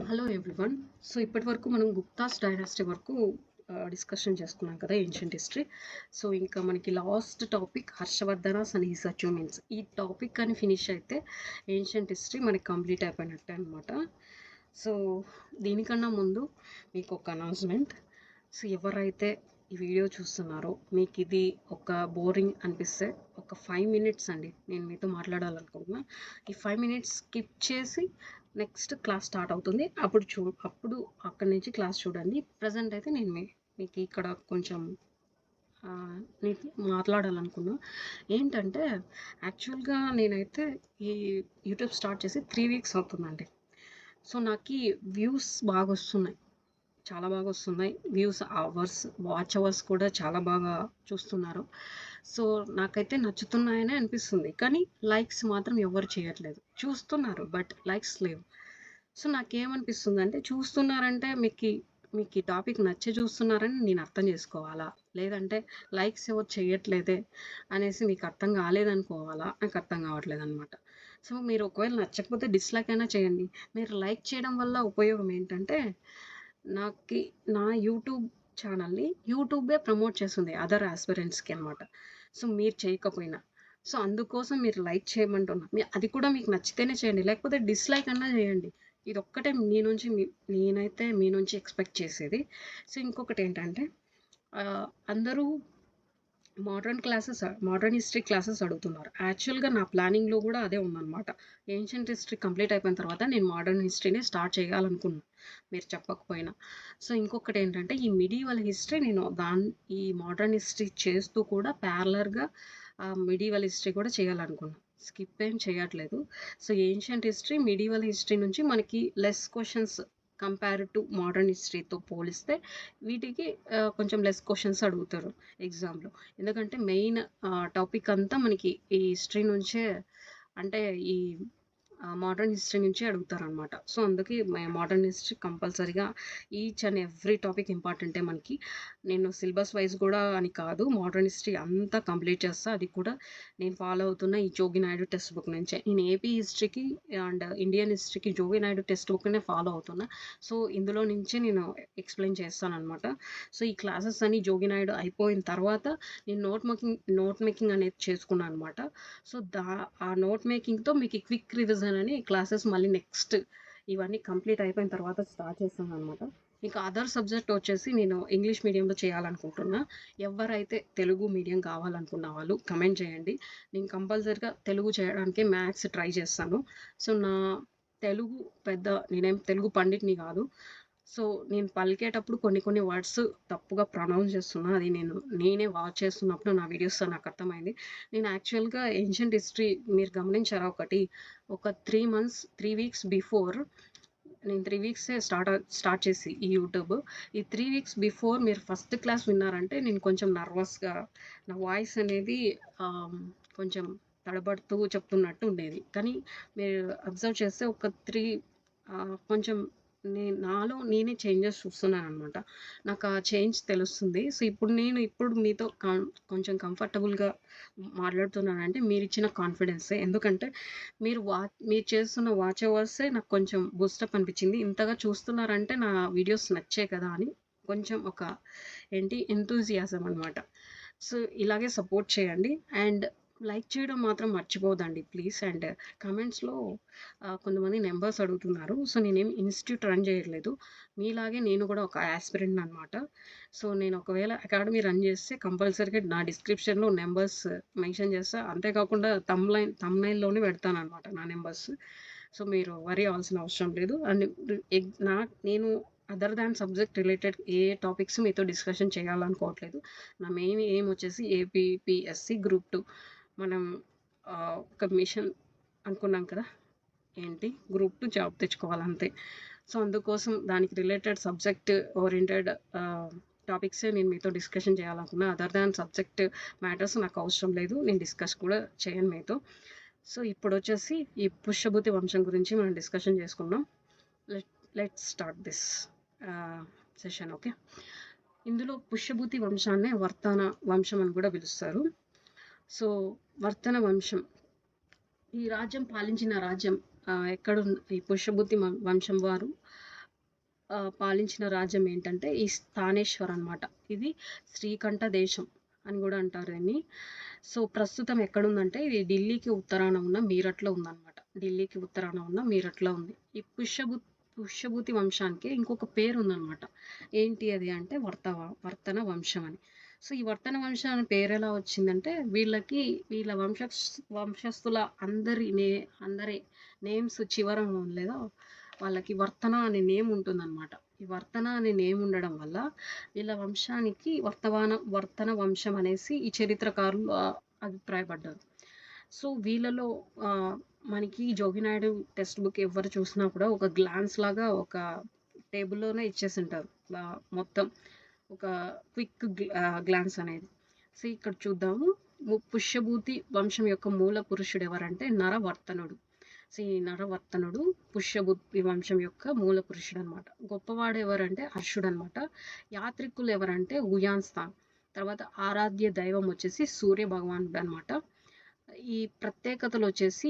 Hello everyone. So ఇప్పటి వరకు మనం గుప్తాస్ డైనాసిటీ వరకు డిస్కషన్ చేసుకున్నాం కదా, ఏన్షియంట్ హిస్టరీ. సో ఇంకా మనకి last topic Harshavardhana's and his achievements. ఈ టాపిక్ కానీ ఫినిష్ అయితే ఏన్షియంట్ హిస్టరీ మనకి కంప్లీట్ అయిపోయినట్టే అనమాట. సో దీనికన్నా ముందు మీకు ఒక అనౌన్స్మెంట్. సో ఎవరైతే ఈ వీడియో చూస్తున్నారో మీకు ఇది ఒక బోరింగ్ అనిపిస్తే ఒక 5 మినిట్స్ అండి నేను మీతో మాట్లాడాలనుకుంటున్నా. ఈ 5 మినిట్స్ స్కిప్ చేసి నెక్స్ట్ క్లాస్ స్టార్ట్ అవుతుంది, అప్పుడు అక్కడి నుంచి క్లాస్ చూడండి. ప్రజెంట్ అయితే నేను మీకు ఇక్కడ కొంచెం నీకు మాట్లాడాలనుకున్నా. ఏంటంటే యాక్చువల్గా నేనైతే ఈ యూట్యూబ్ స్టార్ట్ చేసి 3 వీక్స్ అవుతుందండి. సో నాకు వ్యూస్ బాగా వస్తున్నాయి, చాలా బాగా వస్తున్నాయి. వ్యూస్ అవర్స్, వాచ్ అవర్స్ కూడా చాలా బాగా చూస్తున్నారు. సో నాకైతే నచ్చుతున్నాయని అనిపిస్తుంది, కానీ లైక్స్ మాత్రం ఎవరు చేయట్లేదు. చూస్తున్నారు బట్ లైక్స్ లేవు. సో నాకేమనిపిస్తుంది అంటే, చూస్తున్నారంటే మీకు ఈ టాపిక్ నచ్చే చూస్తున్నారని నేను అర్థం చేసుకోవాలా, లేదంటే లైక్స్ ఎవరు చేయట్లేదే అనేసి మీకు అర్థం కాలేదనుకోవాలా? నాకు అర్థం కావట్లేదు అనమాట. సో మీరు ఒకవేళ నచ్చకపోతే డిస్లైక్ అయినా చేయండి. మీరు లైక్ చేయడం వల్ల ఉపయోగం ఏంటంటే, నాకు నా యూట్యూబ్ ఛానల్ని యూట్యూబే ప్రమోట్ చేస్తుంది అదర్ ఆస్పిరెంట్స్కి అనమాట. సో మీరు చేయకపోయినా, సో అందుకోసం మీరు లైక్ చేయమంటున్నా. అది కూడా మీకు నచ్చితేనే చేయండి, లేకపోతే డిస్లైక్ అన్నా చేయండి. ఇది ఒక్కటే నేనైతే మీ నుంచి ఎక్స్పెక్ట్ చేసేది. సో ఇంకొకటి ఏంటంటే, అందరూ మోడర్న్ హిస్టరీ క్లాసెస్ అడుగుతున్నారు. యాక్చువల్గా నా ప్లానింగ్లో కూడా అదే ఉందన్నమాట. ఏన్షియంట్ హిస్టరీ కంప్లీట్ అయిపోయిన తర్వాత నేను మోడర్న్ హిస్టరీని స్టార్ట్ చేయాలనుకున్నాను, మీరు చెప్పకపోయినా. సో ఇంకొకటి ఏంటంటే, ఈ మిడీవల్ హిస్టరీ నేను ఈ మోడర్న్ హిస్టరీ చేస్తూ కూడా ప్యారలర్గా మిడీవల్ హిస్టరీ కూడా చేయాలనుకున్నాను. స్కిప్ ఏం చేయట్లేదు. So ancient history, medieval history నుంచి మనకి less questions compare to modern హిస్టరీతో పోలిస్తే వీటికి కొంచెం లెస్ క్వశ్చన్స్ అడుగుతారు ఎగ్జామ్లో. ఎందుకంటే మెయిన్ టాపిక్ అంతా మనకి ఈ హిస్టరీ నుంచే, అంటే ఈ మోడర్న్ హిస్టరీ నుంచి అడుగుతారనమాట. సో అందుకే మోడర్న్ హిస్టరీ కంపల్సరీగా ఈచ్ అండ్ ఎవ్రీ టాపిక్ ఇంపార్టెంటే మనకి. నేను సిలబస్ వైజ్ కూడా అని కాదు, మోడర్న్ హిస్టరీ అంతా కంప్లీట్ చేస్తా. అది కూడా నేను ఫాలో అవుతున్న ఈ జోగి నాయుడు టెక్స్ట్ బుక్ నుంచే. నేను ఏపీ హిస్టరీకి అండ్ ఇండియన్ హిస్టరీకి జోగి నాయుడు టెక్స్ట్ బుక్నే ఫాలో అవుతున్నా. సో ఇందులో నుంచే నేను ఎక్స్ప్లెయిన్ చేస్తాను అనమాట. సో ఈ క్లాసెస్ అన్ని జోగి నాయుడు అయిపోయిన తర్వాత నేను నోట్ మేకింగ్ అనేది చేసుకున్నాను అనమాట. సో ఆ నోట్ మేకింగ్తో మీకు క్విక్ రివిజన్ అని క్లాసెస్ మళ్ళీ నెక్స్ట్ ఇవన్నీ కంప్లీట్ అయిపోయిన తర్వాత స్టార్ట్ చేస్తాను అనమాట. ఇంకా అదర్ సబ్జెక్ట్ వచ్చేసి నేను ఇంగ్లీష్ మీడియంలో చేయాలనుకుంటున్నా. ఎవరైతే తెలుగు మీడియం కావాలనుకున్న వాళ్ళు కమెంట్ చేయండి. నేను కంపల్సరీగా తెలుగు చేయడానికి మ్యాథ్స్ ట్రై చేస్తాను. సో నా తెలుగు నేనేం తెలుగు పండిట్ని కాదు. సో నేను పలికేటప్పుడు కొన్ని వర్డ్స్ తప్పుగా ప్రొనౌన్స్ చేస్తున్నా. అది నేనే వాచ్ చేస్తున్నప్పుడు నా వీడియోస్తో నాకు అర్థమైంది. నేను యాక్చువల్గా ఏన్షియంట్ హిస్టరీ మీరు గమనించారా, ఒక 3 వీక్స్ బిఫోర్, నేను 3 వీక్సే స్టార్ట్ చేసి ఈ యూట్యూబ్. ఈ 3 వీక్స్ బిఫోర్ మీరు ఫస్ట్ క్లాస్ విన్నారంటే నేను కొంచెం నర్వస్గా, నా వాయిస్ అనేది కొంచెం తడబడుతూ చెప్తున్నట్టు ఉండేది. కానీ మీరు అబ్జర్వ్ చేస్తే ఒక కొంచెం నాలో నేనే చేంజెస్ చూస్తున్నాను అనమాట. నాకు ఆ చేంజ్ తెలుస్తుంది. సో ఇప్పుడు మీతో కొంచెం కంఫర్టబుల్గా మాట్లాడుతున్నానంటే మీరు ఇచ్చిన కాన్ఫిడెన్సే. ఎందుకంటే మీరు చేస్తున్న వాచ్ అవర్సే నాకు కొంచెం బూస్టప్ అనిపించింది. ఇంతగా చూస్తున్నారంటే నా వీడియోస్ నచ్చే కదా అని కొంచెం ఒక ఎంతూజియాజం అనమాట. సో ఇలాగే సపోర్ట్ చేయండి అండ్ లైక్ చేయడం మాత్రం మర్చిపోదండి ప్లీజ్. అండ్ కమెంట్స్లో కొంతమంది నెంబర్స్ అడుగుతున్నారు. సో నేనేం ఇన్స్టిట్యూట్ రన్ చేయట్లేదు, మీలాగే నేను కూడా ఒక ఆస్పిరెంట్ అనమాట. సో నేను ఒకవేళ అకాడమీ రన్ చేస్తే కంపల్సరీగా నా డిస్క్రిప్షన్లో నెంబర్స్ మెన్షన్ చేస్తా. అంతేకాకుండా తమ్నైల్లోనే పెడతాను అనమాట నా నెంబర్స్. సో మీరు వరీ అవ్వాల్సిన అవసరం లేదు. అండ్ నేను అదర్ దాన్ సబ్జెక్ట్ రిలేటెడ్ ఏ టాపిక్స్ మీతో డిస్కషన్ చేయాలనుకోవట్లేదు. నా మెయిన్ ఎయిమ్ వచ్చేసి ఏపీపీఎస్సి గ్రూప్ 2 మనం ఒక మిషన్ అనుకున్నాం కదా, గ్రూప్ 2 జాబ్ తెచ్చుకోవాలంతే. సో అందుకోసం దానికి రిలేటెడ్ సబ్జెక్ట్ ఓరియంటెడ్ టాపిక్సే నేను మీతో డిస్కషన్ చేయాలనుకున్నా. అదర్ దాన్ సబ్జెక్ట్ మ్యాటర్స్ నాకు అవసరం లేదు, నేను డిస్కస్ కూడా చేయను మీతో. సో ఇప్పుడు వచ్చేసి ఈ పుష్యభూతి వంశం గురించి మనం డిస్కషన్ చేసుకుందాం. Let's start this session. Okay, ఇందులో పుష్యభూతి వంశాన్నే వర్తన వంశం అని కూడా పిలుస్తారు. సో వర్తన వంశం, ఈ రాజ్యం పాలించిన రాజ్యం ఎక్కడ ఈ పుష్యభూతి వంశం వారు పాలించిన రాజ్యం ఏంటంటే ఈ స్థానేశ్వర్ అనమాట. ఇది శ్రీకంఠ దేశం అని కూడా అంటారు దీన్ని. సో ప్రస్తుతం ఎక్కడుందంటే ఇది ఢిల్లీకి ఉత్తరాన ఉన్న మీరట్లో ఉందన్నమాట. ఢిల్లీకి ఉత్తరాన ఉన్న మీరట్లో ఉంది. ఈ పుష్యభూతి వంశానికి ఇంకొక పేరు ఉందన్నమాట. ఏంటి అది అంటే వర్తన వంశం అని. సో ఈ వర్తన వంశం అనే పేరు ఎలా వచ్చిందంటే వీళ్ళ వంశస్థుల అందరి నేమ్స్ చివర లేదా వాళ్ళకి వర్తన అనే నేమ్ ఉంటుందన్నమాట. ఈ వర్తన అనే నేమ్ ఉండడం వల్ల వీళ్ళ వంశానికి వర్తన వంశం అనేసి ఈ చరిత్రకారులు అభిప్రాయపడ్డారు. సో వీళ్ళలో మనకి జోగినాయుడు టెక్స్ట్ బుక్ ఎవరు చూసినా కూడా ఒక గ్లాన్స్ లాగా ఒక టేబుల్లోనే ఇచ్చేసింటారు మొత్తం ఒక క్విక్ గ్లాన్స్ అనేది. సో ఇక్కడ చూద్దాము. పుష్యభూతి వంశం యొక్క మూల పురుషుడు ఎవరంటే నరవర్తనుడు. సో ఈ నరవర్తనుడు పుష్యభూతి వంశం యొక్క మూల పురుషుడు అనమాట. గొప్పవాడు ఎవరంటే హర్షుడు అనమాట. యాత్రికులు ఎవరంటే ఉయాన్స్థాన్. తర్వాత ఆరాధ్య దైవం వచ్చేసి సూర్య భగవానుడు అనమాట. ఈ ప్రత్యేకతలు వచ్చేసి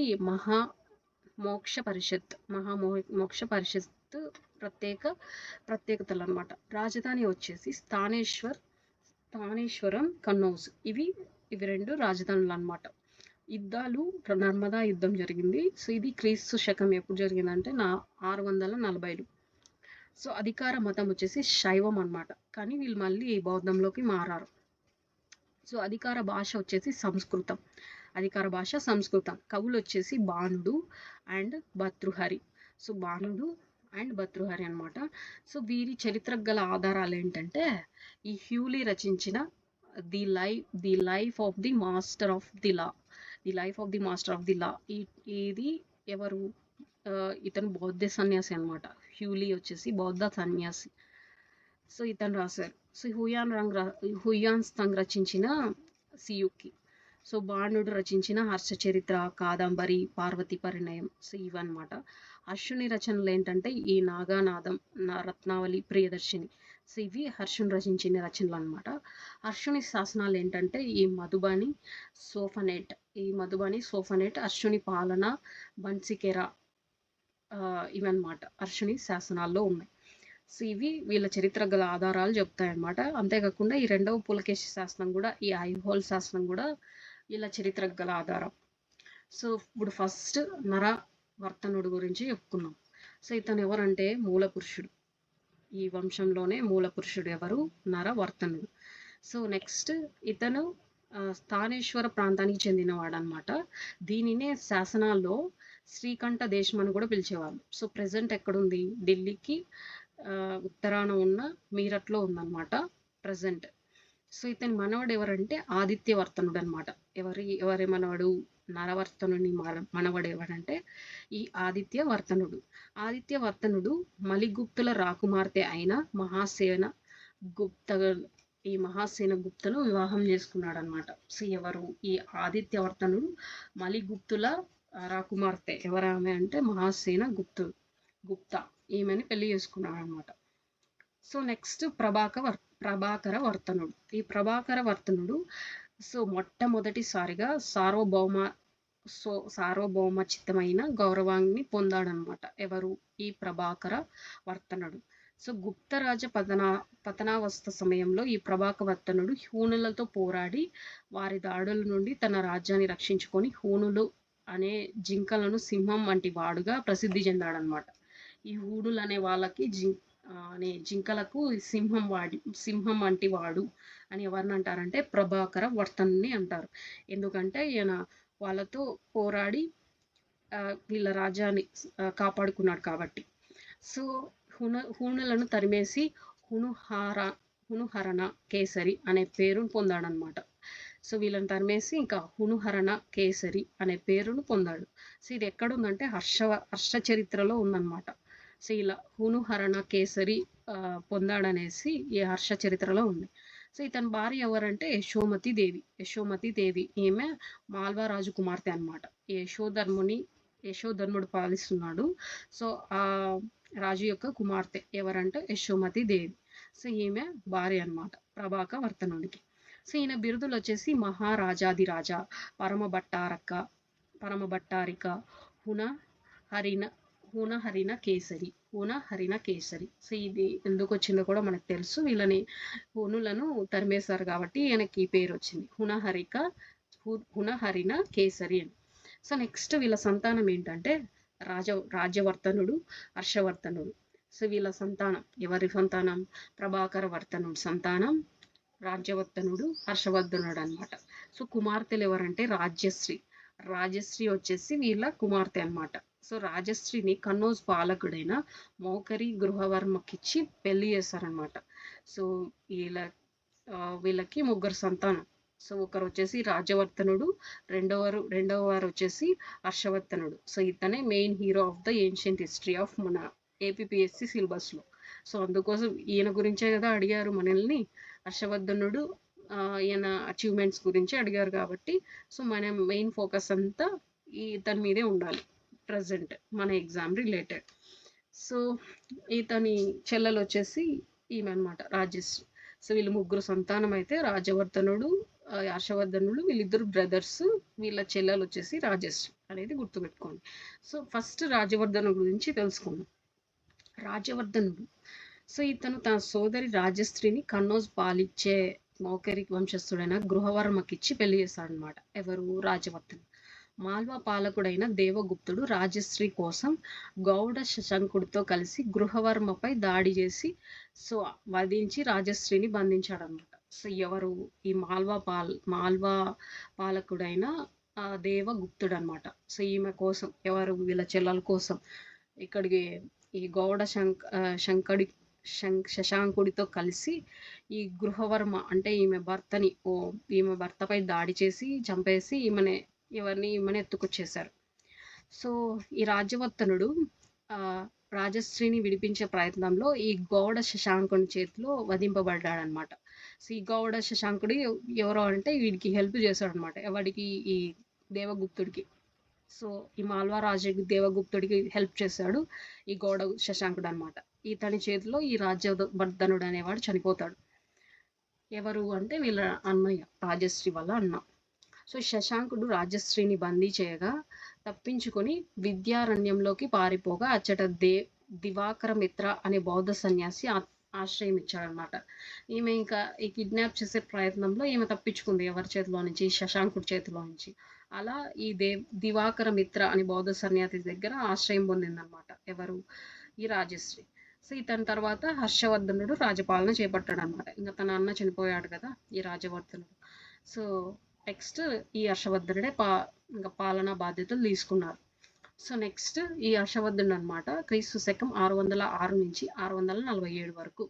మోక్ష పరిషత్ ప్రత్యేకతలు అనమాట. రాజధాని వచ్చేసి స్థానేశ్వరం, కన్నౌజ్. ఇవి 2 రాజధానులు అనమాట. యుద్ధాలు నర్మదా యుద్ధం జరిగింది. సో ఇది క్రీస్తు శకం ఎప్పుడు జరిగిందంటే 640. సో అధికార మతం వచ్చేసి శైవం అనమాట. కానీ వీళ్ళు మళ్ళీ బౌద్ధంలోకి మారారు. సో అధికార భాష వచ్చేసి సంస్కృతం. కవులు వచ్చేసి బాణుడు అండ్ భర్తృహరి. సో బాణుడు అండ్ భర్తృహరి అనమాట. సో వీరి చరిత్రకు గల ఆధారాలు ఏంటంటే ఈ హ్యూలీ రచించిన the life of the master of the law. ఇది ఎవరు? ఇతను బౌద్ధ సన్యాసి అనమాట. హ్యూలీ వచ్చేసి బౌద్ధ సన్యాసి. సో ఇతను రాశారు. సో హుయాన్స్థాంగ్ రచించిన సియుకి. సో బాణుడు రచించిన హర్షచరిత్ర, కాదంబరి, పార్వతి పరిణయం. సో ఇవన్నమాట. హర్షుని రచనలు ఏంటంటే ఈ నాగానాదం, రత్నావళి, ప్రియదర్శిని. సో ఇవి హర్షుని రచించిన రచనలు అనమాట. హర్షుని శాసనాలు ఏంటంటే ఈ మధుబని సోఫనేట్, హర్షుని పాలన, బన్సికెరా, ఇవన్నమాట హర్షుని శాసనాల్లో ఉన్నాయి. సో ఇవి వీళ్ళ చరిత్ర గల ఆధారాలు చెప్తాయన్నమాట. అంతేకాకుండా ఈ 2వ పులకేశి శాసనం కూడా, ఈ ఐహోల్ శాసనం కూడా వీళ్ళ చరిత్రకు గల ఆధారం. సో ఇప్పుడు ఫస్ట్ నరవర్తనుడు గురించి చెప్పుకున్నాం. సో ఇతను ఎవరంటే మూల పురుషుడు. ఈ వంశంలోనే మూల పురుషుడు ఎవరు? నరవర్తనుడు. సో నెక్స్ట్ ఇతను స్థానేశ్వర ప్రాంతానికి చెందినవాడు అనమాట. దీనినే శాసనాల్లో శ్రీకంఠ దేశం అని కూడా పిలిచేవాళ్ళు. సో ప్రెసెంట్ ఎక్కడుంది? ఢిల్లీకి ఉత్తరాన ఉన్న మీరట్లో ఉందన్నమాట ప్రజెంట్. సో ఇతని మనవడు ఎవరంటే ఆదిత్యవర్తనుడు అనమాట. ఎవరి మనవడు? నరవర్తనుని మనవడు ఎవరంటే ఈ ఆదిత్యవర్తనుడు మలిగుప్తుల రాకుమార్తె అయిన మహాసేన గుప్తను వివాహం చేసుకున్నాడు అనమాట. సో ఎవరు? ఈ ఆదిత్యవర్తనుడు మలిగుప్తుల రాకుమార్తె ఎవరామె అంటే మహాసేన గుప్తా, ఈమెని పెళ్లి చేసుకున్నాడు అనమాట. సో నెక్స్ట్ ప్రభాకర వర్తనుడు. ఈ ప్రభాకర వర్తనుడు సో మొట్టమొదటిసారిగా సార్వభౌమచిత్తమైన గౌరవాన్ని పొందాడనమాట. ఎవరు? ఈ ప్రభాకర వర్తనుడు. సో గుప్తరాజ పతనావస్థ సమయంలో ఈ ప్రభాకరవర్తనుడు హూణులతో పోరాడి వారి దాడుల నుండి తన రాజ్యాన్ని రక్షించుకొని హూణులు అనే జింకలను సింహం వంటి వాడుగా ప్రసిద్ధి చెందాడనమాట. ఈ హూణులు అనే వాళ్ళకి జింకలకు సింహం వంటి వాడు అని ఎవరిని అంటారంటే ప్రభాకర వర్తనుని అంటారు. ఎందుకంటే ఈయన వాళ్ళతో పోరాడి వీళ్ళ రాజ్యాన్ని కాపాడుకున్నాడు కాబట్టి. సో హూణులను తరిమేసి హునుహరణ కేసరి అనే పేరును పొందాడనమాట. సో వీళ్ళని తరిమేసి ఇంకా హునుహరణ కేసరి అనే పేరును పొందాడు. సో ఇది ఎక్కడుందంటే హర్ష చరిత్రలో ఉందన్నమాట. సో ఇలా హునుహరణ కేసరి పొందాడనేసి ఈ హర్ష చరిత్రలో ఉంది. సో ఇతని భార్య ఎవరంటే యశోమతి దేవి. ఈమె మాల్వారాజు కుమార్తె అనమాట. యశోధర్ముడు పాలిస్తున్నాడు. సో ఆ రాజు యొక్క కుమార్తె ఎవరంటే యశోమతి దేవి. సో ఈమె భార్య అనమాట ప్రభాకర వర్తనుడికి. సో ఈయన బిరుదులు వచ్చేసి మహారాజాదిరాజ, పరమభట్టారిక, హూనహరిన కేసరి. హూనహరిన కేసరి. సో ఇది ఎందుకు వచ్చిందో కూడా మనకు తెలుసు. వీళ్ళని హూనులను తరిమేశారు కాబట్టి ఈయనకి ఈ పేరు వచ్చింది. హునహరిన కేసరి అని. సో నెక్స్ట్ వీళ్ళ సంతానం ఏంటంటే రాజ్యవర్ధనుడు, హర్షవర్ధనుడు. సో వీళ్ళ సంతానం ఎవరి సంతానం? ప్రభాకర వర్ధనుడు సంతానం రాజ్యవర్ధనుడు, హర్షవర్ధనుడు అనమాట. సో కుమార్తెలు ఎవరంటే రాజ్యశ్రీ. రాజశ్రీ వచ్చేసి వీళ్ళ కుమార్తె అనమాట. సో రాజశ్రీని కన్నౌజ్ పాలకుడైన మోకరి గృహవర్మకిచ్చి పెళ్లి చేస్తారనమాట. సో వీళ్ళకి ముగ్గురు సంతానం. సో ఒకరు వచ్చేసి రాజ్యవర్ధనుడు, రెండవ వారు వచ్చేసి హర్షవర్ధనుడు. సో ఇతనే main hero of the ancient history of మన ఏపీపీఎస్సి సిలబస్లో. సో అందుకోసం ఈయన గురించే కదా అడిగారు మనల్ని. హర్షవర్ధనుడు ఈయన అచీవ్మెంట్స్ గురించి అడిగారు కాబట్టి సో మన మెయిన్ ఫోకస్ అంతా ఇతని మీదే ఉండాలి ప్రజెంట్ మన ఎగ్జామ్ రిలేటెడ్. సో ఇతని చెల్లెలు వచ్చేసి ఈమె అనమాట రాజశ్రీ. సో వీళ్ళు ముగ్గురు సంతానం అయితే రాజవర్ధనుడు, హర్షవర్ధనుడు వీళ్ళిద్దరు బ్రదర్స్. వీళ్ళ చెల్లెలు వచ్చేసి రాజశ్రీ అనేది గుర్తుపెట్టుకోండి. సో ఫస్ట్ రాజవర్ధను గురించి తెలుసుకుందాం. రాజవర్ధనుడు సో ఇతను తన సోదరి రాజశ్రీని కన్నౌజ్ పాలిచ్చే మౌఖరి వంశస్థుడైన గృహవర్మకిచ్చి పెళ్లి చేశాడనమాట. ఎవరు? రాజవర్ధన్. మాల్వా పాలకుడైన దేవగుప్తుడు రాజశ్రీ కోసం గౌడ శశంకుడితో కలిసి గృహవర్మపై దాడి చేసి సో వధించి రాజశ్రీని బంధించాడనమాట. సో ఎవరు? ఈ మాల్వా పాలకుడైన దేవగుప్తుడు అనమాట. సో ఈమె కోసం ఎవరు? వీళ్ళ చెల్లెల కోసం ఇక్కడికి ఈ గౌడ శశాంకుడితో కలిసి ఈ గృహవర్మ అంటే ఈమె భర్తపై దాడి చేసి చంపేసి ఈమెని ఎత్తుకొచ్చేశారు. సో ఈ రాజ్యవర్ధనుడు రాజశ్రీని విడిపించే ప్రయత్నంలో ఈ గౌడ శశాంకుని చేతిలో వధింపబడ్డాడనమాట. సో ఈ గౌడ శశాంకుడు ఎవరో అంటే వీడికి హెల్ప్ చేశాడు అనమాట. ఎవడికి? ఈ దేవగుప్తుడికి. సో ఈ మాల్వా రాజు దేవగుప్తుడికి హెల్ప్ చేశాడు ఈ గౌడ శశాంకుడు అనమాట. ఇతని చేతిలో ఈ రాజ్యవర్ధనుడు అనేవాడు చనిపోతాడు. ఎవరు అంటే వీళ్ళ అన్నయ్య, రాజశ్రీ వల్ల అన్న. సో శశాంకుడు రాజశ్రీని బందీ చేయగా తప్పించుకొని విద్యారణ్యంలోకి పారిపోగా అచ్చట దివాకర మిత్ర అనే బౌద్ధ సన్యాసి ఆశ్రయం ఇచ్చాడనమాట. ఈమె ఇంకా ఈ కిడ్నాప్ చేసే ప్రయత్నంలో ఈమె తప్పించుకుంది ఎవరి చేతిలో నుంచి? శశాంకుడి చేతిలో నుంచి. అలా ఈ దివాకర మిత్ర అనే బౌద్ధ సన్యాసి దగ్గర ఆశ్రయం పొందిందనమాట. ఎవరు? ఈ రాజశ్రీ. సో ఇతని తర్వాత హర్షవర్ధనుడు రాజపాలన చేపట్టాడు అనమాట. ఇంకా తన అన్న చనిపోయాడు కదా ఈ రాజవర్ధనుడు. సో నెక్స్ట్ ఈ హర్షవర్ధనుడే ఇంకా పాలనా బాధ్యతలు తీసుకున్నారు. సో నెక్స్ట్ ఈ హర్షవర్ధనుడు అనమాట క్రీస్తు శకం 606 నుంచి 647 వరకు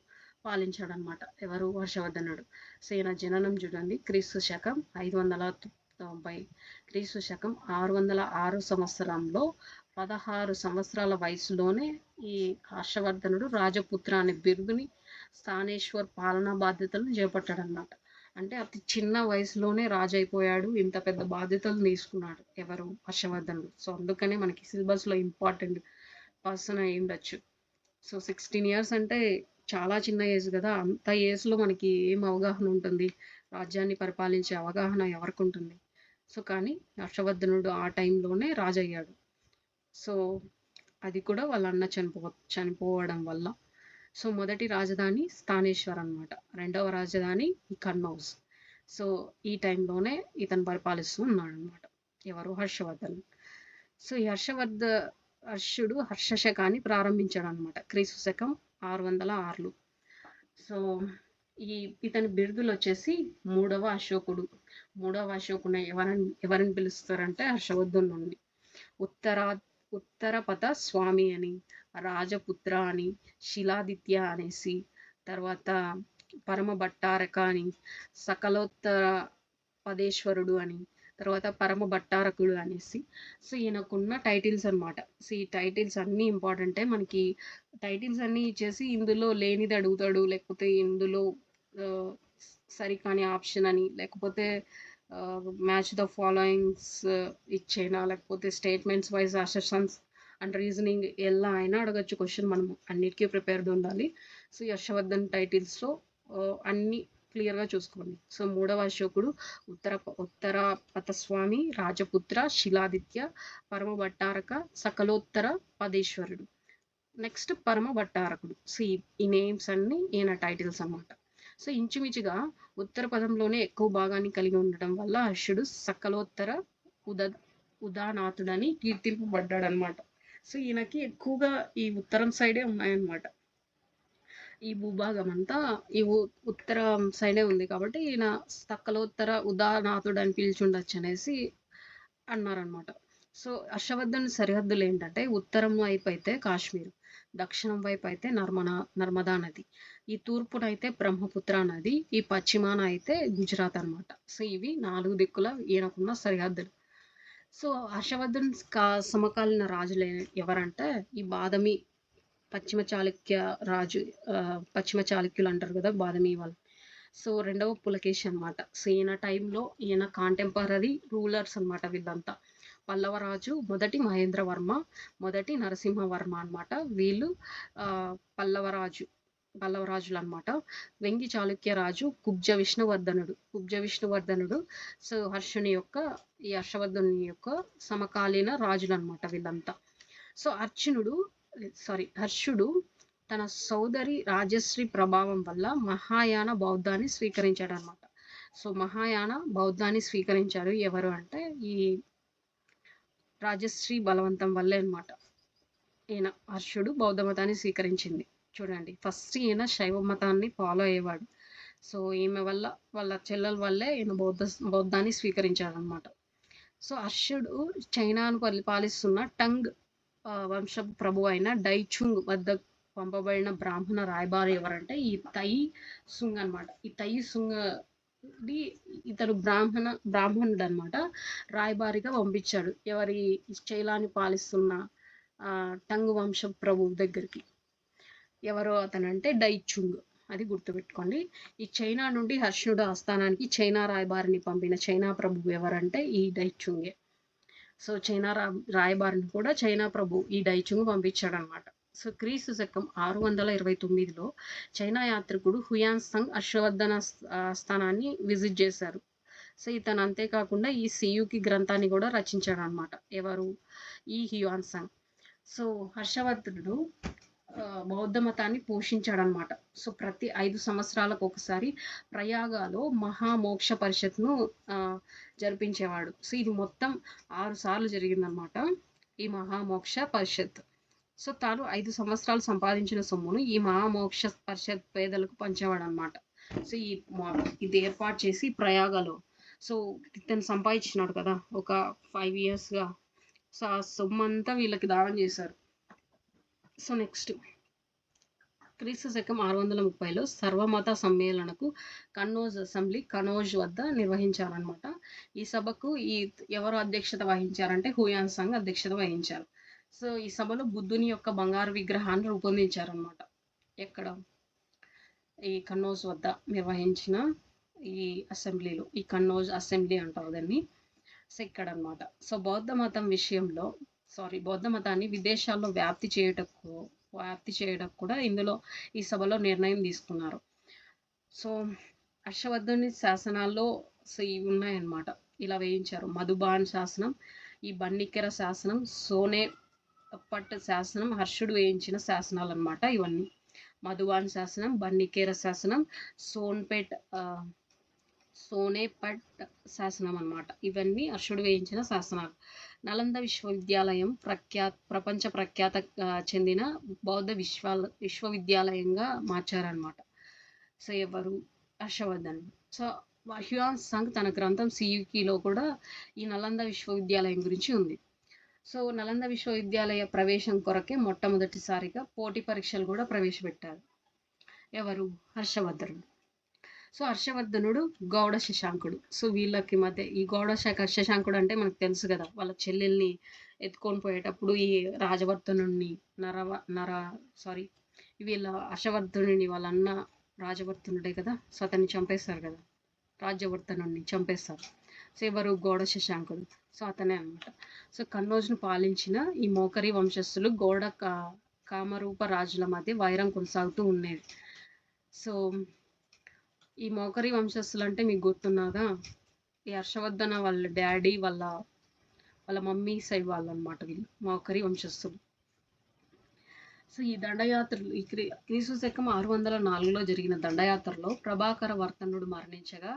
పాలించాడు అనమాట. ఎవరు? హర్షవర్ధనుడు. సో ఈయన జననం చూడండి క్రీస్తు శకం 590, క్రీస్తు శకం 606 సంవత్సరంలో 16 సంవత్సరాల వయసులోనే ఈ హర్షవర్ధనుడు రాజపుత్ర అనే బిరుదుని స్థానేశ్వర్ పాలనా బాధ్యతలను చేపట్టాడనమాట. అంటే అతి చిన్న వయసులోనే రాజు అయిపోయాడు, ఇంత పెద్ద బాధ్యతలు తీసుకున్నాడు. ఎవరు? హర్షవర్ధనుడు. సో అందుకనే మనకి సిలబస్లో ఇంపార్టెంట్ పర్సన్ అయి ఉండొచ్చు. సో 16 years అంటే చాలా చిన్న ఏజ్ కదా. అంత ఏజ్లో మనకి ఏం అవగాహన ఉంటుంది? రాజ్యాన్ని పరిపాలించే అవగాహన ఎవరికి ఉంటుంది? సో కానీ హర్షవర్ధనుడు ఆ టైంలోనే రాజు అయ్యాడు. సో అది కూడా వాళ్ళ అన్న చనిపోవడం వల్ల. సో మొదటి రాజధాని స్థానేశ్వర్ అనమాట. రెండవ రాజధాని ఈ కన్నౌజ్. సో ఈ టైంలోనే ఇతను పరిపాలిస్తూ ఉన్నాడు అనమాట. ఎవరు? హర్షవర్ధన్. సో ఈ హర్షుడు హర్షశకాన్ని ప్రారంభించాడు అనమాట క్రీస్తు శకం 606లో. సో ఇతని బిరుదులు వచ్చేసి మూడవ అశోకుడు. ఎవరిని పిలుస్తారంటే హర్షవర్ధన్ నుండి ఉత్తరపథ స్వామి అని, రాజపుత్ర అని, శిలాదిత్య అనేసి, తర్వాత పరమ భట్టారక అని, సకలోత్తర పదేశ్వరుడు అని, తర్వాత పరమ భట్టారకుడు అనేసి. సో ఈయనకున్న టైటిల్స్ అనమాట. సో ఈ టైటిల్స్ అన్నీ ఇంపార్టెంటే. మనకి టైటిల్స్ అన్నీ ఇచ్చేసి ఇందులో లేనిది అడుగుతాడు, లేకపోతే ఇందులో సరికాని ఆప్షన్ అని, లేకపోతే మ్యాచ్ ద ఫాలోయింగ్స్ ఇచ్చేనా, లేకపోతే స్టేట్మెంట్స్ వైజ్ అసెషన్స్ అండ్ రీజనింగ్ ఎలా అయినా అడగచ్చు క్వశ్చన్. మనం అన్నిటికీ ప్రిపేర్డ్ ఉండాలి. సో హర్షవర్ధన్ టైటిల్స్లో అన్ని క్లియర్గా చూసుకోండి. సో మూడవ అశోకుడు ఉత్తరపథస్వామి, రాజపుత్ర, శిలాదిత్య, పరమభట్టారక, సకలోత్తర పదేశ్వరుడు. నెక్స్ట్ పరమభట్టారకుడు. సో ఈ నేమ్స్ అన్ని ఈయన టైటిల్స్ అన్నమాట. సో ఇంచుమించుగా ఉత్తర పదంలోనే ఎక్కువ భాగాన్ని కలిగి ఉండటం వల్ల హర్షుడు సకలోత్తర ఉదానాథుడని కీర్తింపబడ్డాడు అనమాట. సో ఈయనకి ఎక్కువగా ఈ ఉత్తరం సైడే ఉన్నాయన్నమాట. ఈ భూభాగం అంతా ఈ ఉత్తరం సైడే ఉంది కాబట్టి ఈయన సకలోత్తర ఉదానాథుడు అని పిలిచుండొచ్చు అనేసి అన్నారనమాట. సో హర్షవర్ధన్ సరిహద్దులు ఏంటంటే ఉత్తరం వైపు అయితే కాశ్మీర్, దక్షిణం వైపు అయితే నర్మదా నది, ఈ తూర్పునైతే బ్రహ్మపుత్ర నది, ఈ పశ్చిమాన అయితే గుజరాత్ అనమాట. సో ఇవి 4 దిక్కుల ఈయనకున్న సరిహద్దులు. సో హర్షవర్ధన్ సమకాలీన రాజులు ఎవరంటే ఈ బాదమి పశ్చిమ చాళుక్య రాజు, పశ్చిమ చాళుక్యులు అంటారు కదా బాదమి వాళ్ళు. సో రెండవ పులకేషి అనమాట. సో ఈయన టైంలో ఈయన కాంటెంపరీ రూలర్స్ అనమాట వీళ్ళంతా. పల్లవరాజు మొదటి మహేంద్రవర్మ, మొదటి నరసింహవర్మ అనమాట. వీళ్ళు పల్లవరాజులు అనమాట. వెంగి చాళుక్య రాజు కుబ్జ విష్ణువర్ధనుడు. సో ఈ హర్షవర్ధనుని యొక్క సమకాలీన రాజులు అనమాట వీళ్ళంతా. సో హర్షుడు తన సోదరి రాజశ్రీ ప్రభావం వల్ల మహాయాన బౌద్ధాన్ని స్వీకరించాడు అనమాట. సో మహాయాన బౌద్ధాన్ని స్వీకరించారు ఎవరు అంటే ఈ రాజశ్రీ బలవంతం వల్లే అనమాట. ఈయన హర్షుడు బౌద్ధ మతాన్ని స్వీకరించింది. చూడండి, ఫస్ట్ ఈయన శైవ మతాన్ని ఫాలో అయ్యేవాడు. సో ఈమె వల్ల వాళ్ళ చెల్లెల వల్లే ఈయన బౌద్ధాన్ని స్వీకరించాడు అనమాట. సో హర్షుడు చైనాను పరిపాలిస్తున్న టంగ్ వంశ ప్రభు అయిన డైచుంగ్ వద్ద పంపబడిన బ్రాహ్మణ రాయబారి ఎవరంటే ఈ తై సుంగ్ అనమాట. ఈ తై సుంగ్ ఇతను బ్రాహ్మణుడు అనమాట. రాయబారిగా పంపించాడు ఎవరి చైలాని పాలిస్తున్న టంగ్ వంశ ప్రభు దగ్గరికి. ఎవరో అతనంటే డైచుంగ్, అది గుర్తుపెట్టుకోండి. ఈ చైనా నుండి హర్షుడు ఆస్థానానికి చైనా రాయబారిని పంపిన చైనా ప్రభు ఎవరంటే ఈ డైచుంగే. సో చైనా రాయబారిని కూడా చైనా ప్రభు ఈ డైచుంగ్ పంపించాడు అనమాట. సో క్రీస్తు శకం 629లో చైనా యాత్రికుడు హుయాన్సాంగ్ హర్షవర్ధన స్థానాన్ని విజిట్ చేశారు. సో ఇతను అంతేకాకుండా ఈ సియుకి గ్రంథాన్ని కూడా రచించాడు అనమాట. ఎవరు? ఈ హ్యుయాన్సాంగ్. సో హర్షవర్ధనుడు బౌద్ధ మతాన్ని పోషించాడనమాట. సో ప్రతి 5 సంవత్సరాలకు ఒకసారి ప్రయాగాలో మహామోక్ష పరిషత్ను జరిపించేవాడు. సో ఇది మొత్తం 6 సార్లు జరిగిందనమాట ఈ మహామోక్ష పరిషత్. సో తాను 5 సంవత్సరాలు సంపాదించిన సొమ్మును ఈ మహామోక్ష పరిషత్ పేదలకు పంచేవాడు అనమాట. సో ఇది ఏర్పాటు చేసి ప్రయాగలో సో ఇతను సంపాదించినాడు కదా ఒక 5 yearsగా. సో ఆ సొమ్ము అంతా వీళ్ళకి దానం చేశారు. సో నెక్స్ట్ క్రీస్తు శకం 630లో సర్వమత సమ్మేళనకు కనోజ్ వద్ద నిర్వహించారనమాట. ఈ సభకు ఎవరు అధ్యక్షత వహించారంటే హుయాన్సాంగ్ అధ్యక్షత వహించారు. సో ఈ సభలో బుద్ధుని యొక్క బంగారు విగ్రహాన్ని రూపొందించారనమాట. ఎక్కడ? ఈ కన్నౌజ్ వద్ద నిర్వహించిన ఈ అసెంబ్లీలో, ఈ కన్నౌజ్ అసెంబ్లీ అంటారు దాన్ని. సో ఇక్కడ అనమాట. సో బౌద్ధ మతాన్ని విదేశాల్లో వ్యాప్తి చేయటకు కూడా ఇందులో ఈ సభలో నిర్ణయం తీసుకున్నారు. సో హర్షవర్ధని శాసనాల్లో సో ఇవి ఉన్నాయన్నమాట. ఇలా వేయించారు. మధుబాన్ శాసనం, ఈ బన్నికెర శాసనం, సోనేపట్ శాసనం హర్షుడు వేయించిన శాసనాలు అనమాట ఇవన్నీ. మధుబాన్ శాసనం, బన్నికేర శాసనం, సోనేపట్ శాసనం అన్నమాట. ఇవన్నీ హర్షుడు వేయించిన శాసనాలు. నలంద విశ్వవిద్యాలయం ప్రపంచ ప్రఖ్యాత చెందిన బౌద్ధ విశ్వవిద్యాలయంగా మార్చారనమాట. సో ఎవరు? హర్షవర్ధన్. సో హ్యుయాన్సాంగ్ తన గ్రంథం సియుకిలో కూడా ఈ నలంద విశ్వవిద్యాలయం గురించి ఉంది. సో నలంద విశ్వవిద్యాలయ ప్రవేశం కొరకే మొట్టమొదటిసారిగా పోటీ పరీక్షలు కూడా ప్రవేశపెట్టారు. ఎవరు? హర్షవర్ధనుడు. సో హర్షవర్ధనుడు గౌడ శశాంకుడు. సో వీళ్ళకి మధ్య ఈ గౌడ శశాంకుడు అంటే మనకు తెలుసు కదా, వాళ్ళ చెల్లెల్ని ఎత్తుకొని పోయేటప్పుడు ఈ రాజవర్ధనుడిని వీళ్ళ హర్షవర్ధనుడిని వాళ్ళ అన్న రాజవర్ధనుడే కదా, సో అతన్ని చంపేస్తారు కదా, రాజ్యవర్ధనుడిని చంపేస్తారు. సో ఎవరు? గౌడ శశాంకుడు. సో అతనే అనమాట. సో కన్నౌజ్ను పాలించిన ఈ మోకరి వంశస్థులు గౌడ కామరూప రాజుల మధ్య వైరం కొనసాగుతూ ఉండేది. సో ఈ మోకరి వంశస్థులు అంటే మీకు గుర్తున్నదా? ఈ హర్షవర్ధన వాళ్ళ డాడీ వాళ్ళ మమ్మీ సైడ్ వాళ్ళు అనమాట వీళ్ళు మోకరి వంశస్థులు. సో ఈ దండయాత్రలు క్రీస్తు శకం 604లో జరిగిన దండయాత్రలో ప్రభాకర వర్తనుడు మరణించగా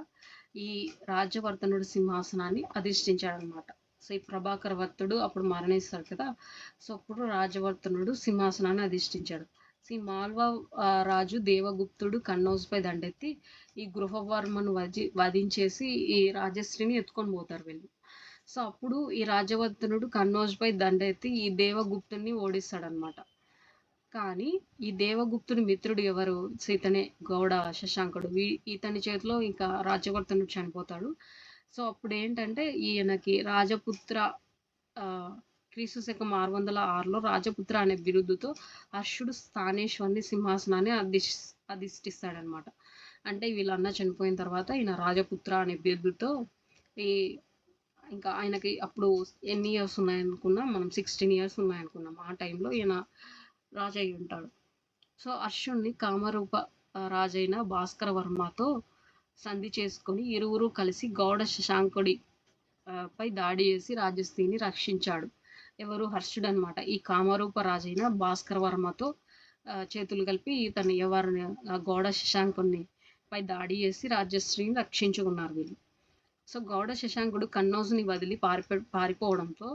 ఈ రాజ్యవర్ధనుడు సింహాసనాన్ని అధిష్ఠించాడనమాట. సో ఈ ప్రభాకర వర్తుడు అప్పుడు మరణిస్తాడు కదా, సో అప్పుడు రాజవర్ధనుడు సింహాసనాన్ని అధిష్ఠించాడు. ఈ మాల్వా రాజు దేవగుప్తుడు కన్నౌజ్పై దండెత్తి ఈ గృహవర్మను వధించేసి ఈ రాజశ్రీని ఎత్తుకొని పోతారు వీళ్ళు. సో అప్పుడు ఈ రాజవర్ధనుడు కన్నౌజ్పై దండెత్తి ఈ దేవగుప్తుడిని ఓడిస్తాడనమాట. కానీ ఈ దేవగుప్తుని మిత్రుడు ఎవరు? ఇతనే గౌడ శశాంకుడు. ఇతని చేతిలో ఇంకా రాజ్యవర్ధనుడు చనిపోతాడు. సో అప్పుడు ఏంటంటే ఈయనకి రాజపుత్ర క్రీస్తు శకం 606లో రాజపుత్ర అనే బిరుదుతో హర్షుడు స్థానేశ్వరుని సింహాసనాన్ని అధిష్ఠిస్తాడనమాట. అంటే వీళ్ళన్న చనిపోయిన తర్వాత ఈయన రాజపుత్ర అనే బిరుదుతో ఇంకా ఆయనకి అప్పుడు ఎన్ని ఇయర్స్ ఉన్నాయనుకున్నాం మనం? 16 ఇయర్స్ ఉన్నాయనుకున్నాం. ఆ టైంలో ఈయన రాజు అయి ఉంటాడు. సో హర్షుణ్ణి కామరూప రాజైన భాస్కర వర్మతో సంధి చేసుకొని ఇరువురు కలిసి గౌడ శశాంకుడి పై దాడి చేసి రాజస్థిని రక్షించాడు. ఎవరు? హర్షుడు అనమాట. ఈ కామరూప రాజైన భాస్కర వర్మతో చేతులు కలిపి ఇతను ఎవరిని గౌడ శశాంకుని పై దాడి చేసి రాజశ్రీని రక్షించుకున్నారు వీళ్ళు. సో గౌడ శశాంకుడు కన్నౌజ్ని వదిలి పారిపోవడంతో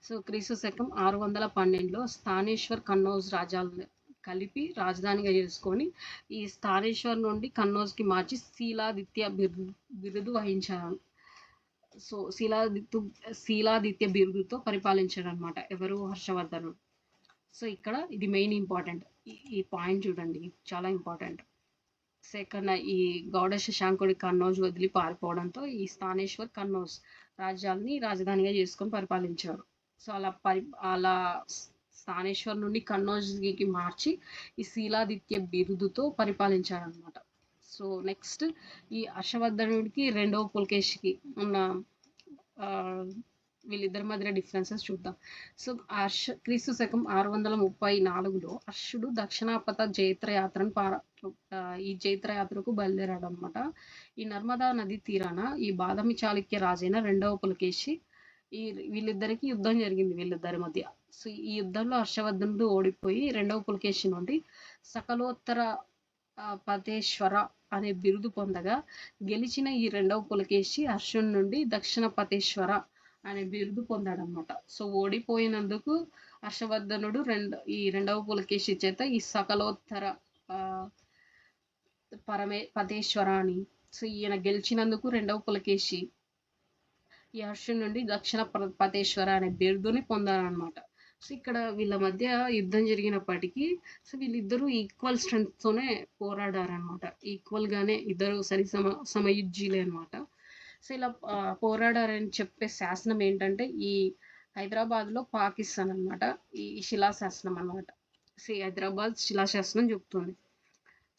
సో క్రీస్తు శకం 612లో స్థానేశ్వర్ కన్నౌజ్ రాజ్యాలను కలిపి రాజధానిగా చేసుకొని ఈ స్థానేశ్వర్ నుండి కన్నౌజ్కి మార్చి శీలాదిత్య బిరుదు వహించారు. సో శీలాదిత్య బిరుదుతో పరిపాలించాడు అనమాట. ఎవరు? హర్షవర్ధనుడు. సో ఇక్కడ ఇది మెయిన్ ఇంపార్టెంట్. ఈ పాయింట్ చూడండి, చాలా ఇంపార్టెంట్. సెకండ్, ఈ గౌడ శశాంకుడి కన్నౌజ్ వదిలి పారిపోవడంతో ఈ స్థానేశ్వర్ కన్నౌజ్ రాజ్యాలని రాజధానిగా చేసుకొని పరిపాలించారు. సో అలా స్థానేశ్వర్ నుండి కన్నౌజ్కి మార్చి ఈ శీలాదిత్య బిరుదుతో పరిపాలించారనమాట. సో నెక్స్ట్ ఈ హర్షవర్ధనుడికి రెండవ పులకేశికి ఉన్న వీళ్ళిద్దరి మధ్య డిఫరెన్సెస్ చూద్దాం. సో క్రీస్తు శకం 634లో హర్షుడు దక్షిణాపథ జైత్రయాత్రను ఈ జైత్రయాత్రకు బయలుదేరాడు అనమాట. ఈ నర్మదా నది తీరాన ఈ బాదామి చాళుక్య రాజైన రెండవ పులకేశి వీళ్ళిద్దరికి యుద్ధం జరిగింది వీళ్ళిద్దరి మధ్య. సో ఈ యుద్ధంలో హర్షవర్ధనుడు ఓడిపోయి రెండవ పులకేశి నుండి సకలోత్తర పతేశ్వర అనే బిరుదు పొందగా గెలిచిన ఈ రెండవ పులకేశి హర్షుడి నుండి దక్షిణ పతేశ్వర అనే బిరుదు పొందాడనమాట. సో ఓడిపోయినందుకు హర్షవర్ధనుడు ఈ రెండవ పులకేశి చేత ఈ సకలోత్తర పతేశ్వర అని, సో ఈయన గెలిచినందుకు రెండవ పులకేశి ఈ హర్షుడి నుండి దక్షిణ పతేశ్వర అనే బిరుదుని పొందారనమాట. సో ఇక్కడ వీళ్ళ మధ్య యుద్ధం జరిగినప్పటికీ సో వీళ్ళిద్దరూ ఈక్వల్ స్ట్రెంగ్త్తోనే పోరాడారనమాట. ఈక్వల్గానే ఇద్దరు సమయుజ్జీలే అనమాట. సో ఇలా పోరాడారని చెప్పే శాసనం ఏంటంటే ఈ హైదరాబాద్లో పాకిస్తాన్ అనమాట. ఈ శిలాశాసనం అనమాట. సో హైదరాబాద్ శిలాశాసనం చెప్తుంది.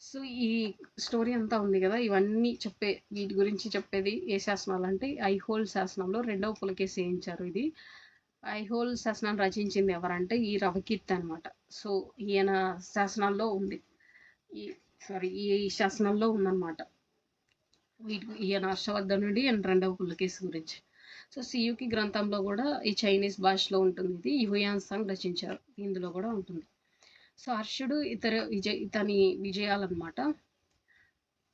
సో ఈ స్టోరీ అంతా ఉంది కదా, ఇవన్నీ వీటి గురించి చెప్పేది ఏ శాసనాలు అంటే ఐహోల్ శాసనంలో రెండవ పులకేశి వేయించారు. ఇది ఐహోల్ శాసనాన్ని రచించింది ఎవరంటే ఈ రవికీర్తి అనమాట. సో ఈయన శాసనాల్లో ఉంది, ఈ శాసనాల్లో ఉందన్నమాట. ఈయన హర్షవర్ధనుడి అండ్ రెండవ పులకేశి గురించి. సో సియుకి గ్రంథంలో కూడా ఈ చైనీస్ భాషలో ఉంటుంది. ఇది హ్యూయాన్సాంగ్ రచించారు, ఇందులో కూడా ఉంటుంది. సో హర్షుడు ఇతని విజయాలన్నమాట.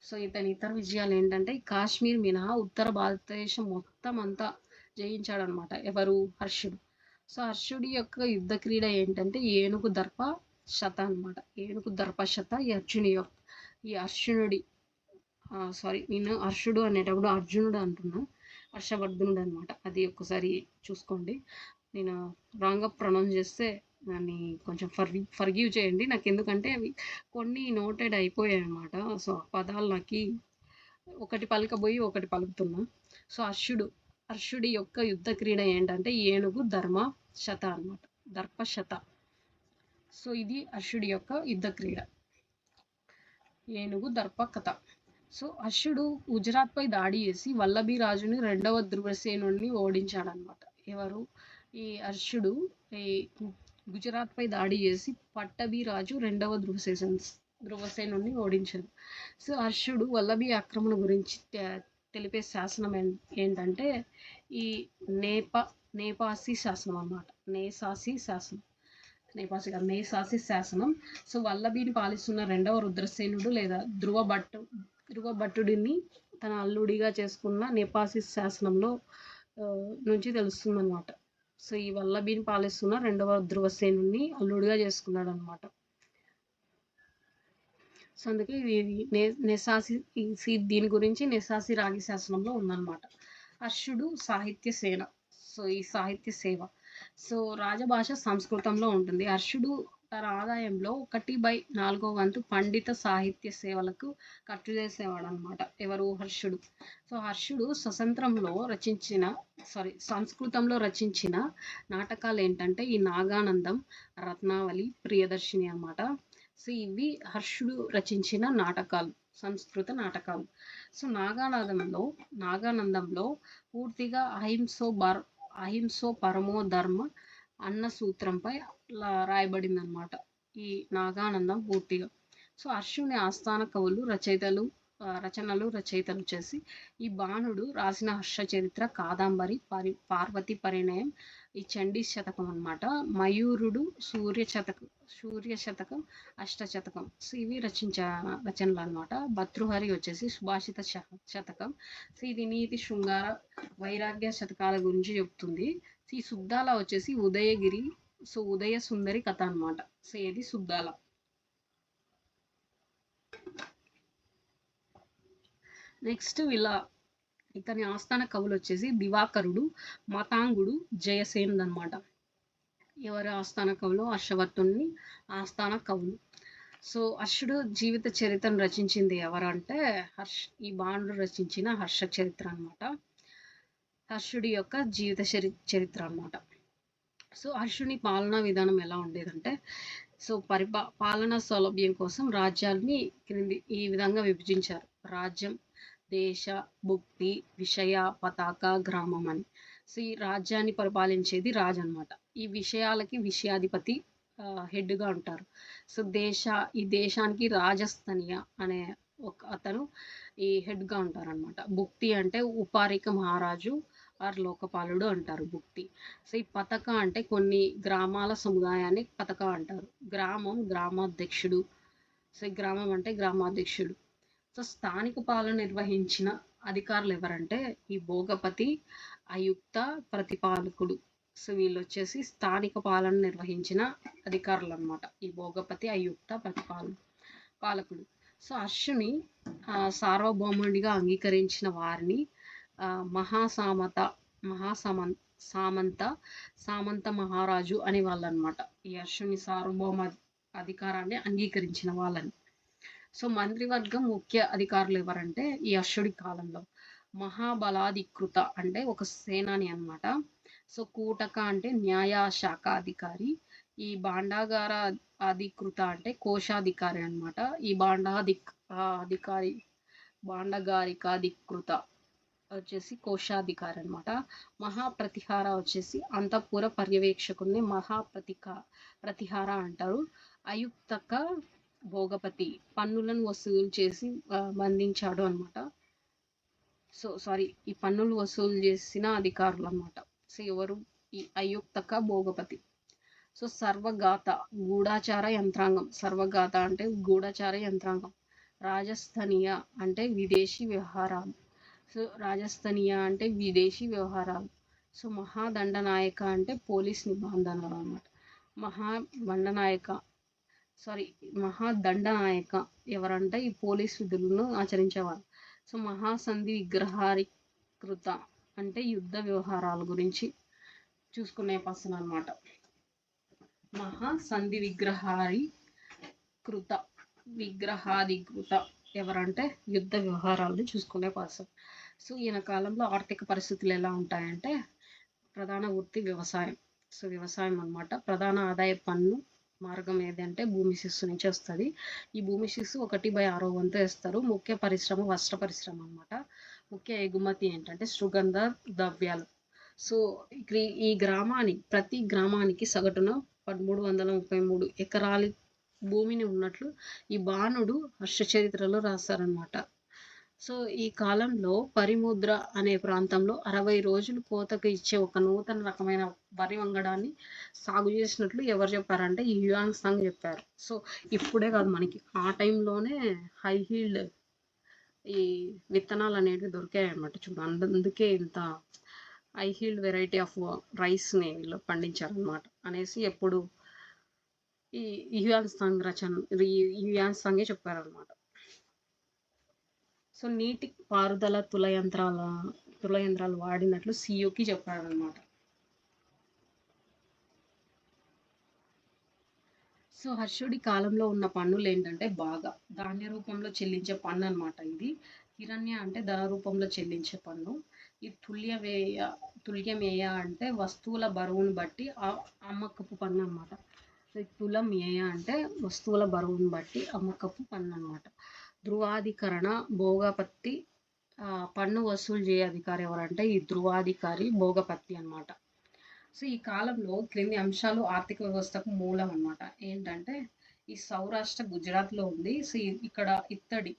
సో ఇతర విజయాలు ఏంటంటే కాశ్మీర్ మినహా ఉత్తర భారతదేశం మొత్తం అంతా జయించాడనమాట. ఎవరు? హర్షుడు. సో హర్షుడి యొక్క యుద్ధ క్రీడ ఏంటంటే ఏనుగు దర్ప శత అనమాట. ఏనుగు దర్ప శత ఈ హర్షునుడి నేను హర్షుడు అనేటప్పుడు అర్జునుడు అంటున్నా, హర్షవర్ధనుడు అనమాట. అది ఒక్కసారి చూసుకోండి, నేను రాంగ్గా ప్రొనౌన్స్ చేస్తే దాన్ని కొంచెం ఫర్గివ్ చేయండి నాకు, ఎందుకంటే అవి కొన్ని నోటెడ్ అయిపోయాయి అనమాట. సో ఆ పదాలు నాకు ఒకటి పలకబోయి ఒకటి పలుకుతున్నా. సో హర్షుడి యొక్క యుద్ధ క్రీడ ఏంటంటే ఏనుగు ధర్మ శత అనమాట, దర్ప శత. సో ఇది హర్షుడి యొక్క యుద్ధ క్రీడ, ఏనుగు దర్ప కథ. సో హర్షుడు గుజరాత్పై దాడి చేసి వల్లభి రాజుని రెండవ ధ్రువసేనుడిని ఓడించాడనమాట. ఎవరు? ఈ హర్షుడు గుజరాత్పై దాడి చేసి పట్టభి రాజు రెండవ ధ్రువసేనుని ఓడించారు. సో హర్షుడు వల్లభి ఆక్రమణ గురించి తెలిపే శాసనం ఏంటంటే ఈ నేప నేపాసి శాసనం అన్నమాట. నేసాసి శాసనం, నేపాసి కాదు, నేసాసి శాసనం. సో వల్లభిని పాలిస్తున్న రెండవ రుద్రసేనుడు లేదా ధ్రువభట్టుడిని తన అల్లుడిగా చేసుకున్న నేపాసి శాసనంలో నుంచి తెలుస్తుందన్నమాట. సో ఈ వల్లభిని పాలిస్తున్న రెండవ ధ్రువసేనుని అల్లుడిగా చేసుకున్నాడు అనమాట. సో అందుకే ఇది నెసాసి దీని గురించి నెసాసి రాగి శాసనంలో ఉందన్నమాట. హర్షుడు సాహిత్య సేన. సో ఈ సాహిత్య సేవ, సో రాజభాష సంస్కృతంలో ఉంటుంది. హర్షుడు తన ఆదాయంలో 1/4 వంతు పండిత సాహిత్య సేవలకు ఖర్చు చేసేవాడు అనమాట. ఎవరు? హర్షుడు. సో హర్షుడు సంస్కృతంలో రచించిన నాటకాలు ఏంటంటే ఈ నాగానందం, రత్నావళి, ప్రియదర్శిని అన్నమాట. సో ఇవి హర్షుడు రచించిన నాటకాలు, సంస్కృత నాటకాలు. సో నాగానందంలో పూర్తిగా అహింసో పరమో ధర్మ అన్న సూత్రంపై రాయబడింది అనమాట ఈ నాగానందం పూర్తిగా. సో హర్షుని ఆస్థాన కవులు రచనలు రచయితలు వచ్చేసి ఈ బాణుడు రాసిన హర్ష చరిత్ర, కాదంబరి, పార్వతి పరిణయం, ఈ చండీ శతకం అనమాట. మయూరుడు సూర్య శతకం, అష్టశతకం. సో ఇవి రచనలు అనమాట. భర్తృహరి వచ్చేసి సుభాషిత శతకం. సో ఇది నీతి, శృంగార, వైరాగ్య శతకాల గురించి చెప్తుంది. ఈ సుద్దాల వచ్చేసి ఉదయగిరి, సో ఉదయ సుందరి కథ అనమాట. సో ఇది సుద్దాల. నెక్స్ట్ ఇతని ఆస్థాన కవులు వచ్చేసి దివాకరుడు, మతాంగుడు, జయసేనుడు అనమాట. ఎవరి ఆస్థాన కవులు? హర్షవర్ధుని ఆస్థాన కవులు. సో హర్షుడు జీవిత చరిత్రను రచించింది ఎవరంటే ఈ బాణుడు రచించిన హర్ష చరిత్ర అనమాట. హర్షుడి యొక్క జీవిత చరిత్ర అనమాట. సో హర్షుని పాలనా విధానం ఎలా ఉండేదంటే సో పాలనా సౌలభ్యం కోసం రాజ్యాల్ని ఈ విధంగా విభజించారు. రాజ్యం, దేశ, భుక్తి, విషయ, పతాక, గ్రామం అని. సో ఈ రాజ్యాన్ని పరిపాలించేది రాజు అనమాట. ఈ విషయాలకి విషయాధిపతి హెడ్గా ఉంటారు. సో ఈ దేశానికి రాజస్థానియ అనే అతను ఈ హెడ్గా ఉంటారనమాట. భుక్తి అంటే ఉపారిక మహారాజు ఆర్ లోకపాలుడు అంటారు భుక్తి. సో ఈ పతక అంటే కొన్ని గ్రామాల సముదాయాన్ని పతక అంటారు. గ్రామాధ్యక్షుడు. సో ఈ గ్రామం అంటే గ్రామాధ్యక్షుడు. సో స్థానిక పాలన నిర్వహించిన అధికారులు ఎవరంటే ఈ భోగపతి, ఆయుక్త, ప్రతిపాలకుడు. సో వీళ్ళు వచ్చేసి స్థానిక పాలన నిర్వహించిన అధికారులు అనమాట. ఈ భోగపతి, ఆయుక్త, పాలకుడు. సో హర్షుని సార్వభౌముడిగా అంగీకరించిన వారిని సామంత మహారాజు అని వాళ్ళనమాట. ఈ హర్షుని సార్వభౌమ అధికారాన్ని అంగీకరించిన వాళ్ళని. సో మంత్రివర్గం ముఖ్య అధికారులు ఎవరంటే ఈ హర్షుడి కాలంలో మహాబలాధికృత అంటే ఒక సేనాని అనమాట. సో కూటక అంటే న్యాయ శాఖ అధికారి. ఈ భాండాగార అధికృత అంటే కోశాధికారి అనమాట. ఈ భాండగారికాధికృత వచ్చేసి కోశాధికారి అనమాట. మహాప్రతిహార వచ్చేసి అంతఃపుర పర్యవేక్షకుల్ని ప్రతిహార అంటారు. అయుక్తక భోగపతి పన్నులను వసూలు చేసి బంధించాడు అనమాట. ఈ పన్నులు వసూలు చేసిన అధికారులు అనమాట. సో ఎవరు? ఈ అయుక్తక భోగపతి. సో సర్వగాత గూఢాచార యంత్రాంగం. సర్వగాత అంటే గూఢాచార యంత్రాంగం. రాజస్థానియ అంటే విదేశీ వ్యవహారాలు. సో రాజస్థానియ అంటే విదేశీ వ్యవహారాలు. సో మహాదండనాయక అంటే పోలీస్ నిబంధనలు అనమాట. మహాదండనాయక ఎవరంటే ఈ పోలీస్ విధులను ఆచరించేవారు. సో మహాసంధి విగ్రహారీకృత అంటే యుద్ధ వ్యవహారాల గురించి చూసుకునే పర్సన్ అనమాట. మహాసంధి విగ్రహాధికృత ఎవరంటే యుద్ధ వ్యవహారాలను చూసుకునే పర్సన్. సో ఈయన కాలంలో ఆర్థిక పరిస్థితులు ఎలా ఉంటాయంటే ప్రధాన వృత్తి వ్యవసాయం. సో వ్యవసాయం అనమాట. ప్రధాన ఆదాయ పన్ను మార్గం ఏదంటే భూమి శిస్సు నుంచి వస్తుంది. ఈ భూమి శిస్సు 1/6 వంతు వేస్తారు. ముఖ్య పరిశ్రమ వస్త్ర పరిశ్రమ అనమాట. ముఖ్య ఎగుమతి ఏంటంటే సుగంధ ద్రవ్యాలు. సో ప్రతి గ్రామానికి సగటున 1333 ఎకరాలు భూమిని ఉన్నట్లు ఈ బాణుడు హర్షచరిత్రలో రాశారనమాట. సో ఈ కాలంలో పరిముద్ర అనే ప్రాంతంలో 60 రోజులు కోతకు ఇచ్చే ఒక నూతన రకమైన వరి వంగడాన్ని సాగు చేసినట్లు ఎవరు చెప్పారంటే ఈ హ్యూయాన్ సాంగ్ చెప్పారు. సో ఇప్పుడే కాదు, మనకి ఆ టైంలోనే హై హీల్డ్ ఈ విత్తనాలు అనేవి దొరికాయి అనమాట. చూడు, అందుకే ఇంత హై హీల్డ్ వెరైటీ ఆఫ్ రైస్ని వీళ్ళు పండించారనమాట అనేసి ఎప్పుడు ఈ హ్యూయాన్ సాంగ్ హ్యూయాన్ సాంగే చెప్పారనమాట. సో నీటి పారుదల తుల యంత్రాలు వాడినట్లు సియుకి చెప్పారనమాట. సో హర్షుడి కాలంలో ఉన్న పన్నులు ఏంటంటే బాగా ధాన్య రూపంలో చెల్లించే పన్ను అనమాట. ఇది హిరణ్య అంటే ధన రూపంలో చెల్లించే పన్ను. ఈ తుల్యమేయ అంటే వస్తువుల బరువును బట్టి అమ్మకపు పన్ను అనమాట. తులమేయ అంటే వస్తువుల బరువును బట్టి అమ్మకపు పన్ను అనమాట. ధృవాధికరణ భోగపత్తి పన్ను వసూలు చేయ అధికారి ఎవరంటే ఈ ధృవాధికారి భోగపత్తి అనమాట. సో ఈ కాలంలో క్రింది అంశాలు ఆర్థిక వ్యవస్థకు మూలం అనమాట. ఏంటంటే ఈ సౌరాష్ట్ర గుజరాత్లో ఉంది. సో ఇక్కడ ఇత్తడి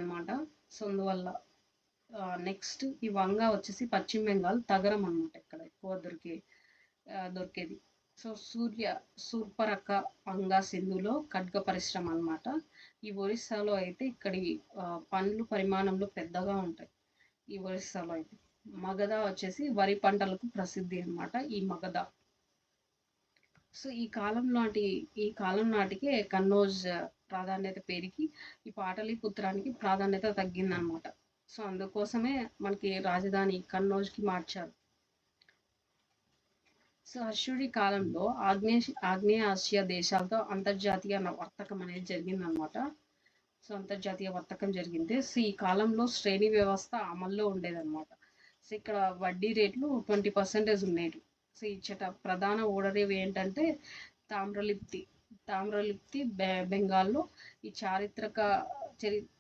అనమాట. సో అందువల్ల నెక్స్ట్ ఈ వంగ వచ్చేసి పశ్చిమ బెంగాల్ తగరం అనమాట, ఇక్కడ ఎక్కువ దొరికేది. సో సూర్పరక వంగ సింధులో ఖడ్గ పరిశ్రమ అనమాట. ఈ ఒరిస్సాలో అయితే ఇక్కడి పండ్లు పరిమాణంలో పెద్దగా ఉంటాయి ఈ ఒరిస్సాలో అయితే. మగధ వచ్చేసి వరి పంటలకు ప్రసిద్ధి అనమాట, ఈ మగధ. సో ఈ కాలం నాటికే కన్నౌజ్ ప్రాధాన్యత పెరిగి ఈ పాటలీపుత్రానికి ప్రాధాన్యత తగ్గిందనమాట. సో అందుకోసమే మనకి రాజధాని కన్నౌజ్కి మార్చారు. సో హర్షుడి కాలంలో ఆగ్నేయ ఆసియా దేశాలతో అంతర్జాతీయ వర్తకం అనేది జరిగిందనమాట. సో అంతర్జాతీయ వర్తకం జరిగింది. సో ఈ కాలంలో శ్రేణి వ్యవస్థ అమల్లో ఉండేదన్నమాట. సో ఇక్కడ వడ్డీ రేట్లు 20% ఉండేవి. సో ఇచ్చట ప్రధాన ఓడరేవి ఏంటంటే తామ్రలిప్తి బెంగాల్లో, ఈ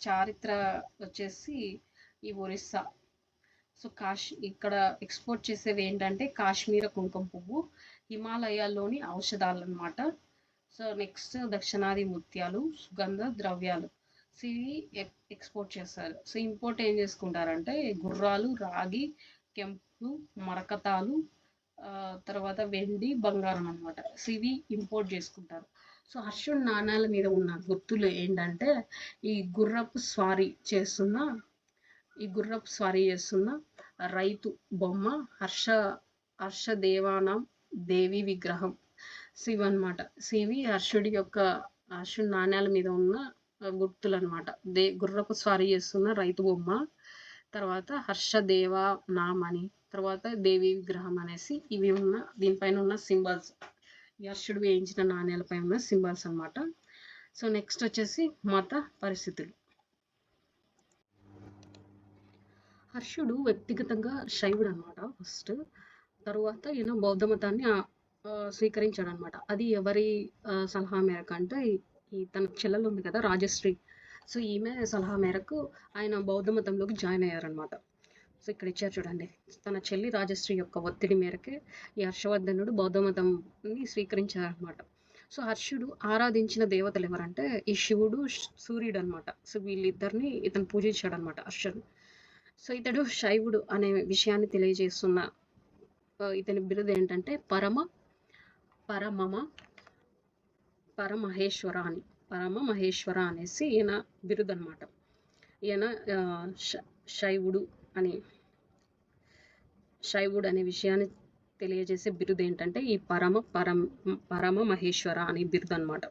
చారిత్ర వచ్చేసి ఈ ఒరిస్సా. సో ఇక్కడ ఎక్స్పోర్ట్ చేసేవి ఏంటంటే కాశ్మీర కుంకుమ పువ్వు, హిమాలయాల్లోని ఔషధాలు అనమాట. సో నెక్స్ట్ దక్షిణాది ముత్యాలు, సుగంధ ద్రవ్యాలు. సో ఇవి ఎక్స్పోర్ట్ చేస్తారు. సో ఇంపోర్ట్ ఏం చేసుకుంటారంటే గుర్రాలు, రాగి, కెంపు, మరకతాలు, తర్వాత వెండి, బంగారం అనమాట. సో ఇవి ఇంపోర్ట్ చేసుకుంటారు. సో హర్షుడి నాణాల మీద ఉన్న గుర్తులు ఏంటంటే ఈ గుర్రపు స్వారీ చేస్తున్న రైతు బొమ్మ, హర్షదేవానం దేవి విగ్రహం. సో ఇవన్నమాట. సో ఇవి హర్షుడి నాణ్యాల మీద ఉన్న గుర్తులు అనమాట. గుర్రపు స్వారీ చేస్తున్న రైతు బొమ్మ, తర్వాత హర్షదేవానాం అని, తర్వాత దేవి విగ్రహం అనేసి ఇవి దీనిపైన ఉన్న సింబల్స్, హర్షుడు వేయించిన నాణ్యాలపై ఉన్న సింబల్స్ అనమాట. సో నెక్స్ట్ వచ్చేసి మత పరిస్థితులు. హర్షుడు వ్యక్తిగతంగా శైవుడు అనమాట ఫస్ట్. తరువాత ఈయన బౌద్ధ మతాన్ని స్వీకరించాడు అనమాట. అది ఎవరి సలహా మేరకు అంటే తన చెల్లెలు ఉంది కదా రాజశ్రీ. సో ఈమె సలహా మేరకు ఆయన బౌద్ధ మతంలోకి జాయిన్ అయ్యారనమాట. సో ఇక్కడ ఇచ్చారు చూడండి, తన చెల్లి రాజశ్రీ యొక్క ఒత్తిడి మేరకే ఈ హర్షవర్ధనుడు బౌద్ధ మతంని స్వీకరించారనమాట. సో హర్షుడు ఆరాధించిన దేవతలు ఎవరంటే ఈ శివుడు, సూర్యుడు అనమాట. సో వీళ్ళిద్దరిని ఇతను పూజించాడు అనమాట హర్షుడు. సో ఇతడు శైవుడు అనే విషయాన్ని తెలియజేస్తున్న ఇతని బిరుదు ఏంటంటే పరమహేశ్వర అనేసి ఈయన బిరుదు అనమాట. ఈయన శైవుడు అనే విషయాన్ని తెలియజేసే బిరుదు ఏంటంటే ఈ పరమ మహేశ్వర అనే బిరుదు అనమాట.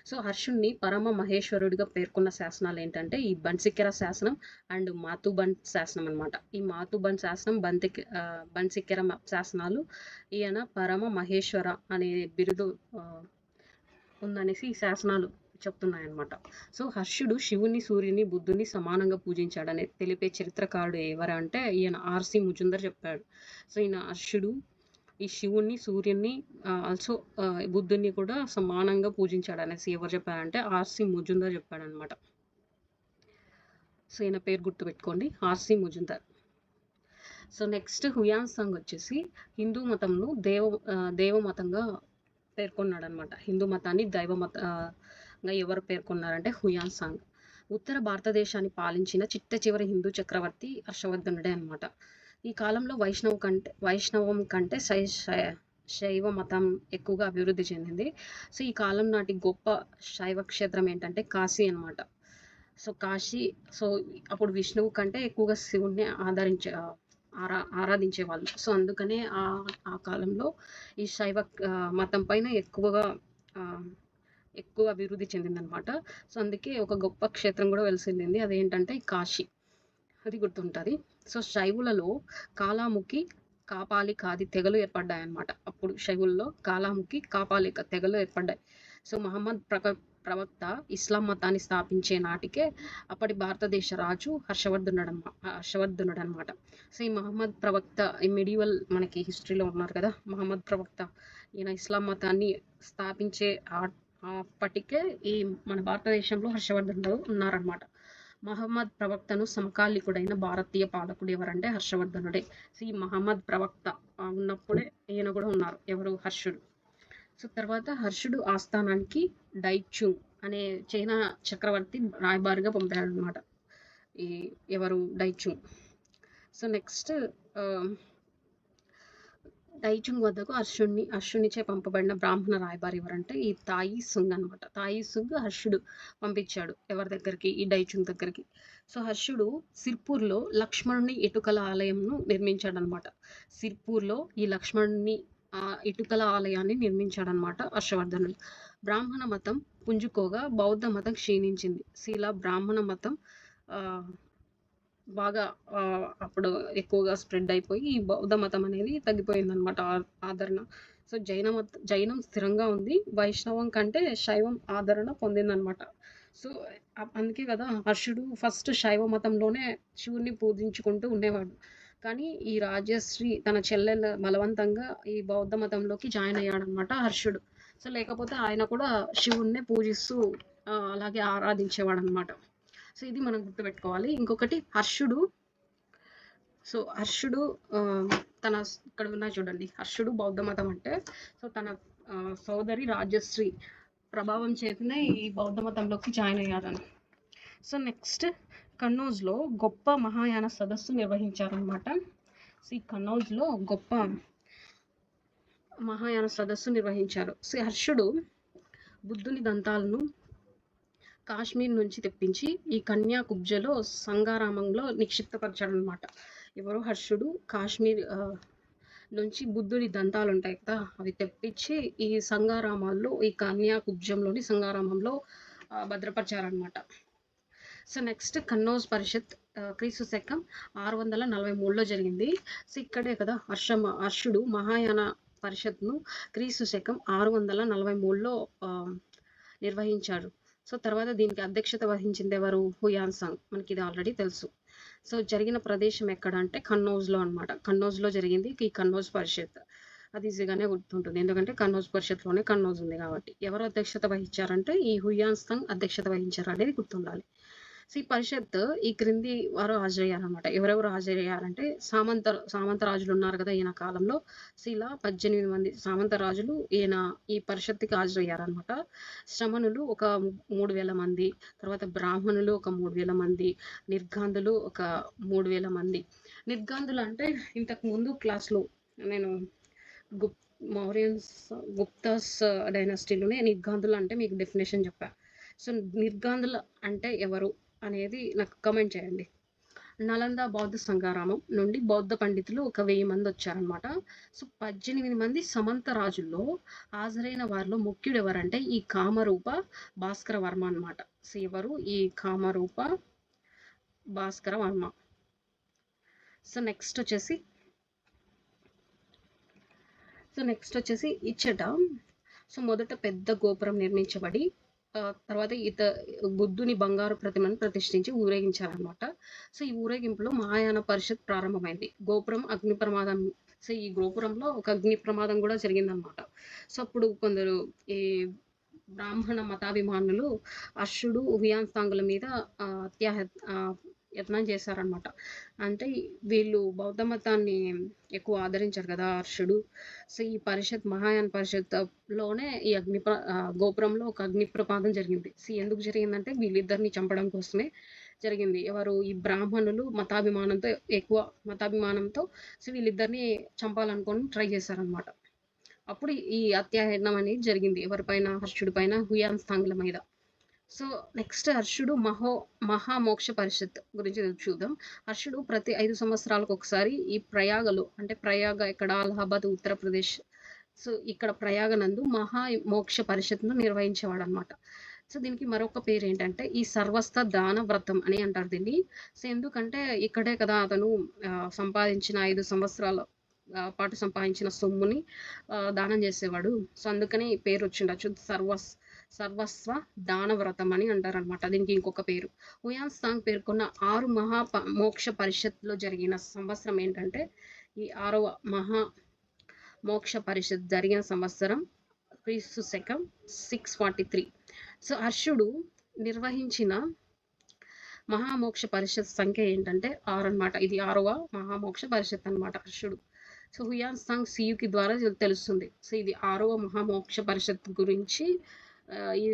సో హర్షుణ్ణి పరమ మహేశ్వరుడిగా పేర్కొన్న శాసనాలు ఏంటంటే ఈ బన్సిక్కెర శాసనం అండ్ మాతుబన్ శాసనం అనమాట. ఈ మాతుబన్ శాసనం, బన్సిక్కెర శాసనాలు ఈయన పరమ మహేశ్వర అనే బిరుదు ఉందనేసి ఈ శాసనాలు చెప్తున్నాయన్నమాట. సో హర్షుడు శివుని, సూర్యుని, బుద్ధుని సమానంగా పూజించాడని తెలిపే చరిత్రకారుడు ఎవరంటే ఈయన ఆర్సి ముజుందర్ చెప్పాడు. సో ఈయన హర్షుడు ఈ శివుణ్ణి, సూర్యుని, ఆల్సో బుద్ధుని కూడా సమానంగా పూజించాడు అనేసి ఎవరు చెప్పారంటే ఆర్సి ముజుందర్ చెప్పాడనమాట. సో ఈయన పేరు గుర్తుపెట్టుకోండి, RC Majumdar. So next హ్యూయాన్ song వచ్చేసి హిందూ మతంను దేవ మతంగా పేర్కొన్నాడనమాట. హిందూ మతాన్ని గా ఎవరు పేర్కొన్నారంటే హుయాన్ సాంగ్. ఉత్తర భారతదేశాన్ని పాలించిన చిట్ట చివరి హిందూ చక్రవర్తి హర్షవర్ధనుడే అనమాట. ఈ కాలంలో వైష్ణవం కంటే శైవ మతం ఎక్కువగా అభివృద్ధి చెందింది. సో ఈ కాలం నాటి గొప్ప శైవ క్షేత్రం ఏంటంటే కాశీ అనమాట. సో కాశీ సో అప్పుడు విష్ణువు కంటే ఎక్కువగా శివుణ్ణి ఆరాధించేవాళ్ళు. సో అందుకనే ఆ కాలంలో ఈ శైవ మతం పైన ఎక్కువ అభివృద్ధి చెందిందనమాట. సో అందుకే ఒక గొప్ప క్షేత్రం కూడా వెలిసింది. అదేంటంటే కాశీ, అది గుర్తుంటుంది. సో శైవులలో కాలాముఖి, కాపాలికాది తెగలు ఏర్పడ్డాయన్నమాట. అప్పుడు శైవుల్లో కాలాముఖి, కాపాలిక తెగలు ఏర్పడ్డాయి. సో మహమ్మద్ ప్రవక్త ఇస్లాం మతాన్ని స్థాపించే నాటికే అప్పటి భారతదేశ రాజు హర్షవర్ధనుడు అనమాట. సో ఈ మహమ్మద్ ప్రవక్త ఈ మెడివల్ మనకి హిస్టరీలో ఉన్నారు కదా, మహమ్మద్ ప్రవక్త ఈయన ఇస్లాం మతాన్ని స్థాపించే అప్పటికే ఈ మన భారతదేశంలో హర్షవర్ధనుడు ఉన్నారనమాట. మహమ్మద్ ప్రవక్తను సమకాలికుడైన భారతీయ పాలకుడు ఎవరంటే హర్షవర్ధనుడే. సో ఈ మహమ్మద్ ప్రవక్త ఉన్నప్పుడే ఈయన కూడా ఉన్నారు, ఎవరు, హర్షుడు. సో తర్వాత హర్షుడు ఆస్థానానికి డైచుంగ్ అనే చైనా చక్రవర్తి రాయబారిగా పంపాడు అనమాట, ఈ ఎవరు, డైచుంగ్. సో నెక్స్ట్ డైచుంగ్ వద్దకు హర్షునిచే పంపబడిన బ్రాహ్మణ రాయబారి ఎవరంటే ఈ తాయి సుంగ్ అనమాట. తాయి సుంగ్ హర్షుడు పంపించాడు ఎవరి దగ్గరికి, ఈ డైచుంగ్ దగ్గరికి. సో హర్షుడు సిర్పూర్లో లక్ష్మణుని ఇటుకల ఆలయంను నిర్మించాడనమాట. సిర్పూర్లో ఈ లక్ష్మణుని ఇటుకల ఆలయాన్ని నిర్మించాడనమాట హర్షవర్ధనుడు. బ్రాహ్మణ మతం పుంజుకోగా బౌద్ధ మతం క్షీణించింది. ఇలా బ్రాహ్మణ మతం బాగా అప్పుడు ఎక్కువగా స్ప్రెడ్ అయిపోయి ఈ బౌద్ధ మతం అనేది తగ్గిపోయింది అనమాట ఆదరణ. సో జైనం స్థిరంగా ఉంది, వైష్ణవం కంటే శైవం ఆదరణ పొందిందనమాట. సో అందుకే కదా హర్షుడు ఫస్ట్ శైవ మతంలోనే శివుణ్ణి పూజించుకుంటూ ఉండేవాడు. కానీ ఈ రాజశ్రీ తన చెల్లెల బలవంతంగా ఈ బౌద్ధ మతంలోకి జాయిన్ అయ్యాడనమాట హర్షుడు. సో లేకపోతే ఆయన కూడా శివుణ్ణి పూజిస్తూ అలాగే ఆరాధించేవాడు అనమాట. సో ఇది మనం గుర్తుపెట్టుకోవాలి. ఇంకొకటి హర్షుడు తన ఇక్కడ ఉన్నాయి చూడండి, హర్షుడు బౌద్ధ మతం అంటే సో తన సోదరి రాజశ్రీ ప్రభావం చేతనే ఈ బౌద్ధ మతంలోకి జాయిన్ అయ్యారని. సో నెక్స్ట్ కన్నౌజ్లో గొప్ప మహాయాన సదస్సు నిర్వహించారనమాట. సో ఈ కన్నౌజ్లో గొప్ప మహాయాన సదస్సు నిర్వహించారు. సో హర్షుడు బుద్ధుని దంతాలను కాశ్మీర్ నుంచి తెప్పించి ఈ కన్యాకుబ్జలో సంగారామంలో నిక్షిప్తపరిచాడు అనమాట. ఎవరు, హర్షుడు కాశ్మీర్ నుంచి బుద్ధుడి దంతాలు ఉంటాయి కదా, అవి తెప్పించి ఈ సంగారామాల్లో, ఈ కన్యాకుబ్జంలోని సంగారామంలో భద్రపరిచారనమాట. సో నెక్స్ట్ కన్నౌజ్ పరిషత్ క్రీస్తు శకం 643లో జరిగింది. సో ఇక్కడే కదా హర్షుడు మహాయాన పరిషత్ను క్రీస్తు శకం 643లో నిర్వహించారు. సో తర్వాత దీనికి అధ్యక్షత వహించింది ఎవరు, హుయాన్ సాంగ్, మనకి ఇది ఆల్రెడీ తెలుసు. సో జరిగిన ప్రదేశం ఎక్కడ అంటే కన్నౌజ్లో అనమాట. కన్నౌజ్లో జరిగింది ఈ కన్నౌజ్ పరిషత్. అది ఈజీగానే గుర్తుంటుంది, ఎందుకంటే కన్నౌజ్ పరిషత్లోనే కన్నౌజ్ ఉంది కాబట్టి. ఎవరు అధ్యక్షత వహించారంటే ఈ హుయాన్ సాంగ్ అధ్యక్షత వహించారు అనేది గుర్తుండాలి. సో ఈ పరిషత్ ఈ క్రింది వారు హాజరయ్యారనమాట. ఎవరెవరు హాజరయ్యారంటే సామంత రాజులు ఉన్నారు కదా ఈయన కాలంలో. సో ఇలా 18 మంది సామంత రాజులు ఈ పరిషత్తుకి హాజరయ్యారనమాట. శ్రమణులు ఒక 3000 మంది, తర్వాత బ్రాహ్మణులు ఒక 3000 మంది, నిర్గాంధులు ఒక 3000 మంది. నిర్గాంధులు అంటే ఇంతకు ముందు క్లాస్లో నేను గుప్తాస్ డైనాసిటీలోనే నిర్గాంధులు అంటే మీకు డెఫినేషన్ చెప్పాను. సో నిర్గాంధులు అంటే ఎవరు అనేది నాకు కమెంట్ చేయండి. నలంద బౌద్ధ సంగారామం నుండి బౌద్ధ పండితులు ఒక 1000 మంది వచ్చారనమాట. సో 18 మంది సమంత రాజుల్లో హాజరైన వారిలో ముఖ్యుడు ఎవరంటే ఈ కామరూప భాస్కర వర్మ అనమాట. సో ఎవరు, ఈ కామరూప భాస్కర వర్మ. సో నెక్స్ట్ వచ్చేసి ఇచ్చట సో మొదట పెద్ద గోపురం నిర్మించబడి తర్వాత బుద్ధుని బంగారు ప్రతిమను ప్రతిష్ఠించి ఊరేగించారనమాట. సో ఈ ఊరేగింపులో మహాయాన పరిషత్ ప్రారంభమైంది. గోపురం అగ్ని ప్రమాదం, సో ఈ గోపురంలో ఒక అగ్ని ప్రమాదం కూడా జరిగిందనమాట. సో అప్పుడు కొందరు ఈ బ్రాహ్మణ మతాభిమానులు హర్షుడు హుయాన్ సాంగుల మీద యత్నం చేశారనమాట. అంటే వీళ్ళు బౌద్ధ మతాన్ని ఎక్కువ ఆదరించారు కదా హర్షుడు. సో, ఈ మహాయాన పరిషత్‌లోనే ఈ గోపురంలో ఒక అగ్ని ప్రమాదం జరిగింది. ఎందుకు జరిగిందంటే వీళ్ళిద్దరిని చంపడం కోసమే జరిగింది. ఎవరు ఈ బ్రాహ్మణులు ఎక్కువ మతాభిమానంతో వీళ్ళిద్దరిని చంపాలనుకోని ట్రై చేశారనమాట. అప్పుడు ఈ హత్యాయత్నం అనేది జరిగింది. ఎవరిపైన? హర్షుడి పైన, హుయాన్ సాంగ్‌ల మీద. సో, నెక్స్ట్ హర్షుడు మహామోక్ష పరిషత్ గురించి చూద్దాం. హర్షుడు ప్రతి 5 సంవత్సరాలకు ఒకసారి ఈ ప్రయాగలో, అంటే ప్రయాగ ఎక్కడ? అలహాబాద్, ఉత్తరప్రదేశ్. సో, ఇక్కడ ప్రయాగ నందు మహామోక్ష పరిషత్‌ను నిర్వహించేవాడనమాట. సో, దీనికి మరొక పేరేంటంటే ఈ సర్వస్థ దాన వ్రతం అని అంటారు దీన్ని. సో, ఎందుకంటే ఇక్కడే కదా అతను సంపాదించిన 5 సంవత్సరాల పాటు సంపాదించిన సొమ్ముని దానం చేసేవాడు. సో, అందుకని ఈ పేరు వచ్చిండొచ్చు. సర్వస్వ దాన వ్రతం అని అంటారనమాట. దీనికి ఇంకొక పేరు. హుయాన్ సాంగ్ పేర్కొన్న 6 మోక్ష పరిషత్‌లో జరిగిన సంవత్సరం ఏంటంటే ఈ 6వ మోక్ష పరిషత్ జరిగిన సంవత్సరం క్రీస్తు శకం 643. సో, హర్షుడు నిర్వహించిన మహామోక్ష పరిషత్ సంఖ్య ఏంటంటే 6 అనమాట. ఇది 6వ మహామోక్ష పరిషత్ అనమాట హర్షుడు. సో, హుయాన్ సాంగ్ సియుకి ద్వారా తెలుస్తుంది. సో, ఇది 6వ మహామోక్ష పరిషత్ గురించి ఈ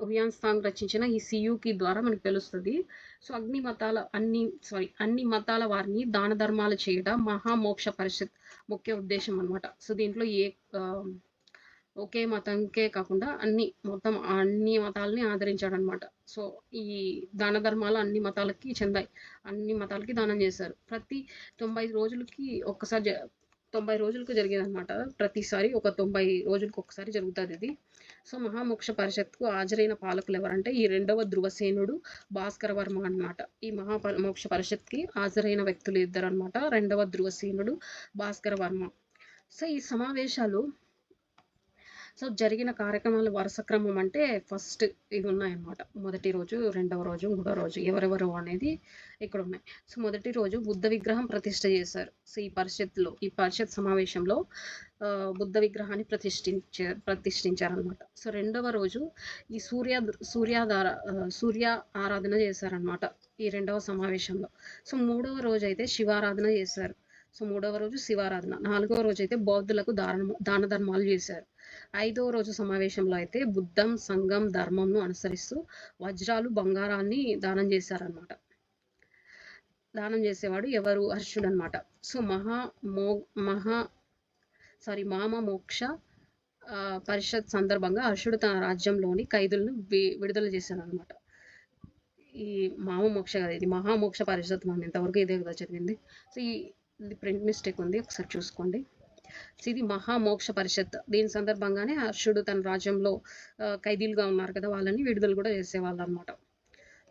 హుయాన్ సాంగ్ రచించిన ఈ సియుకి ద్వారా మనకు తెలుస్తుంది. సో, అన్ని మతాల వారిని దాన ధర్మాలు చేయడం మహామోక్ష పరిషత్ ముఖ్య ఉద్దేశం అనమాట. సో, దీంట్లో ఒకే మతంకే కాకుండా మొత్తం అన్ని మతాలని ఆదరించాడనమాట. సో, ఈ దాన ధర్మాలు అన్ని మతాలకి చెందాయి. అన్ని మతాలకి దానం చేశారు. ప్రతి 90 రోజులకి 90 రోజులకు జరిగేదనమాట. ప్రతిసారి ఒక 90 రోజులకు ఒకసారి జరుగుతుంది ఇది. సో, మహామోక్ష పరిషత్కు హాజరైన పాలకులు ఎవరంటే ఈ 2వ ధ్రువసేనుడు, భాస్కర వర్మ అనమాట. ఈ మోక్ష పరిషత్కి హాజరైన వ్యక్తులు ఇద్దరు అనమాట. 2వ ధ్రువసేనుడు, భాస్కర వర్మ. సో, ఈ సమావేశాలు జరిగిన కార్యక్రమాల వరుస క్రమం అంటే ఫస్ట్ ఇవి ఉన్నాయన్నమాట. మొదటి రోజు, 2వ రోజు, 3వ రోజు ఎవరెవరు అనేది ఇక్కడ ఉన్నాయి. సో, మొదటి రోజు బుద్ధ విగ్రహం ప్రతిష్ఠ చేశారు. సో, ఈ పరిషత్ సమావేశంలో బుద్ధ విగ్రహాన్ని ప్రతిష్ఠించారనమాట. సో, 2వ రోజు ఈ సూర్య ఆరాధన చేశారనమాట ఈ 2వ సమావేశంలో. సో, 3వ రోజు అయితే శివారాధన చేశారు. సో, 3వ రోజు శివారాధన. 4వ రోజు అయితే బౌద్ధులకు దాన ధర్మాలు చేశారు. 5వ రోజు సమావేశంలో అయితే బుద్ధం, సంఘం, ధర్మంను అనుసరిస్తూ వజ్రాలు, బంగారాన్ని దానం చేశారనమాట. దానం చేసేవాడు ఎవరు? హర్షుడు అనమాట. సో, మోక్ష పరిషత్ సందర్భంగా హర్షుడు తన రాజ్యంలోని ఖైదులను విడుదల చేశారనమాట. ఈ మోక్ష కదా, ఇది మహామోక్ష పరిషత్. మనం ఇంతవరకు ఇదే కదా జరిగింది. సో, ఇది ప్రింట్ మిస్టేక్ ఉంది, ఒకసారి చూసుకోండి. సో, ఇది మహామోక్ష పరిషత్. దీని సందర్భంగానే హర్షుడు తన రాజ్యంలో ఖైదీలుగా ఉన్నారు కదా, వాళ్ళని విడుదల కూడా చేసేవాళ్ళు అనమాట.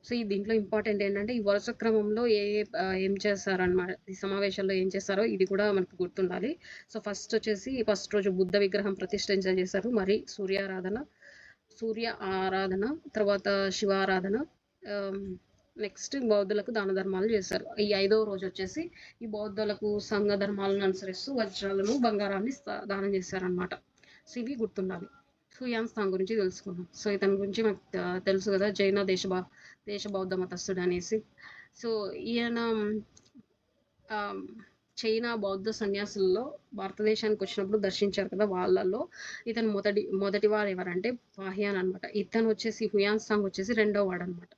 సో, దీంట్లో ఇంపార్టెంట్ ఏంటంటే ఈ వరుస క్రమంలో ఏం చేస్తారనమాట, ఈ సమావేశంలో ఏం చేస్తారో ఇది కూడా మనకు గుర్తుండాలి. సో, ఫస్ట్ రోజు బుద్ధ విగ్రహం ప్రతిష్ఠించ చేశారు. మరి సూర్య ఆరాధన, తర్వాత శివారాధన, నెక్స్ట్ బౌద్ధులకు దాన ధర్మాలు చేశారు. ఈ 5వ రోజు వచ్చేసి ఈ బౌద్ధులకు సంఘ ధర్మాలను అనుసరిస్తూ వజ్రాలను, బంగారాన్ని దానం చేశారనమాట. సో, ఇవి గుర్తుండాలి. హుయాన్ సాంగ్ గురించి తెలుసుకున్నాం. సో, ఇతని గురించి మనకు తెలుసు కదా, జైన దేశ బౌద్ధ మతస్థుడు అనేసి. సో, ఈయన చైనా బౌద్ధ సన్యాసులలో భారతదేశానికి వచ్చినప్పుడు దర్శించారు కదా, వాళ్ళల్లో ఇతను మొదటి వారు ఎవరంటే పాహ్యాన్ అనమాట. ఇతను వచ్చేసి హుయాన్ సాంగ్ వచ్చేసి 2వ వాడు అనమాట.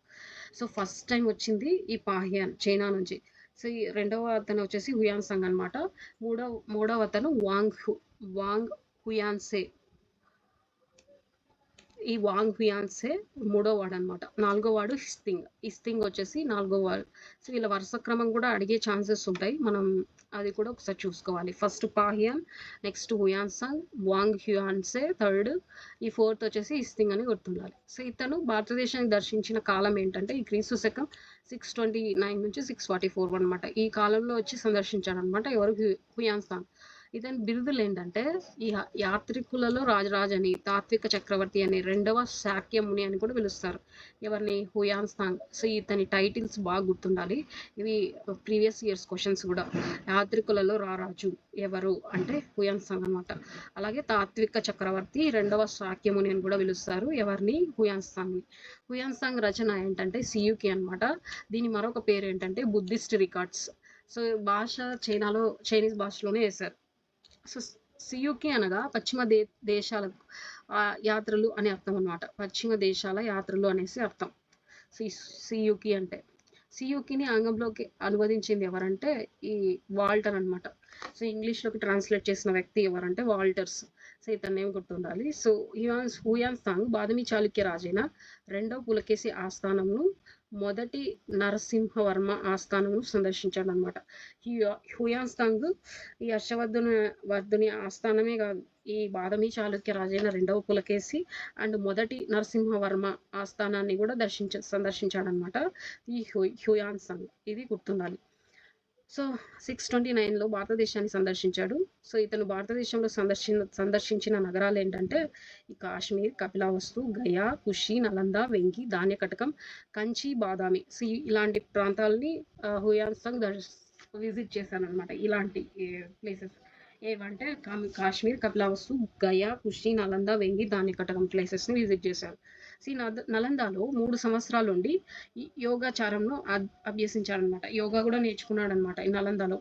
సో, ఫస్ట్ టైం వచ్చింది ఈ పాహ్యాన్ చైనా నుంచి. సో, ఈ 2వ అతను వచ్చేసి హుయాన్ సాంగ్ అనమాట. మూడవ అతను వాంగ్ హుయాన్సే. ఈ వాంగ్ హుయాన్సే 3వ వాడు అనమాట. 4వ వాడు హిస్తింగ్ వచ్చేసి 4వ వాడు. సో, వీళ్ళ వరుస క్రమం కూడా అడిగే ఛాన్సెస్ ఉంటాయి. మనం అది కూడా ఒకసారి చూసుకోవాలి. First Fa-Hien, next Hiuen Tsang, వాంగ్ హ్యుయాన్సే థర్డ్, ఈ 4th వచ్చేసి హిస్తింగ్ అని గుర్తుండాలి. సో, ఇతను భారతదేశానికి దర్శించిన కాలం ఏంటంటే ఈ క్రీస్తు శకం 629 నుంచి 644 అనమాట. ఈ కాలంలో వచ్చి సందర్శించాడు అనమాట ఎవరు? Hiuen Tsang. ఇతని బిరుదులు ఏంటంటే ఈ యాత్రికులలో రాజరాజని, తాత్విక చక్రవర్తి అని, రెండవ శాక్యముని అని కూడా పిలుస్తారు. ఎవరిని? Hiuen Tsang. సో ఇతని టైటిల్స్ బాగా గుర్తుండాలి. ఇవి ప్రీవియస్ ఇయర్స్ క్వశ్చన్స్ కూడా. యాత్రికులలో రారాజు ఎవరు అంటే హుయాన్ సాంగ్ అనమాట. అలాగే తాత్విక చక్రవర్తి, రెండవ శాక్యముని అని కూడా పిలుస్తారు. ఎవరిని? హుయాన్ సాంగ్ని. హుయాన్ సాంగ్ రచన ఏంటంటే సియుకి అనమాట. దీని మరొక పేరు ఏంటంటే బుద్ధిస్ట్ రికార్డ్స్. సో భాష చైనీస్ భాషలోనే వేశారు. సో సియుకి అనగా పశ్చిమ దేశాల యాత్రలు అని అర్థం అనమాట. పశ్చిమ దేశాల యాత్రలు అనేసి అర్థం సియుకి అంటే. సియుకిని ఆంగ్లంలోకి అనువదించింది ఎవరంటే ఈ వాల్టర్ అనమాట. సో ఇంగ్లీష్లోకి ట్రాన్స్లేట్ చేసిన వ్యక్తి ఎవరంటే వాల్టర్స్. సో ఇతను ఏం గుర్తుండాలి. So Hiuen Tsang Badami Chalukya రాజైన రెండవ పులకేసి ఆస్థానంను, మొదటి నరసింహవర్మ ఆస్థానంను సందర్శించాడు అనమాట. హుయాన్ సాంగ్ ఈ హర్షవర్ధుని ఆస్థానమే కాదు, ఈ బాదమి చాళుక్య రాజైన రెండవ పులకేసి అండ్ మొదటి నరసింహవర్మ ఆస్థానాన్ని కూడా సందర్శించాడనమాట ఈ హుయాన్ సాంగ్. ఇది గుర్తుండాలి. సో 629లో భారతదేశాన్ని సందర్శించాడు. సో ఇతను భారతదేశంలో సందర్శించిన నగరాలు ఏంటంటే ఈ కాశ్మీర్, కపిలవస్తు, గయా, కుషి, నలంద, వెంగి, ధాన్యకటకం, కంచి, బాదామి. సో ఇలాంటి ప్రాంతాలని హుయాన్ సాంగ్ విజిట్ చేశాను అనమాట. ఇలాంటి ప్లేసెస్ ఏవంటే కాశ్మీర్, కపిలవస్తు, గయా, కుషి, నలంద, వెంగి, ధాన్యకటకం ప్లేసెస్ని విజిట్ చేశారు. శ్రీ నలందలో 3 సంవత్సరాలు ఉండి యోగాచారంను అభ్యసించాడనమాట. యోగా కూడా నేర్చుకున్నాడు అనమాట ఈ నలందలో.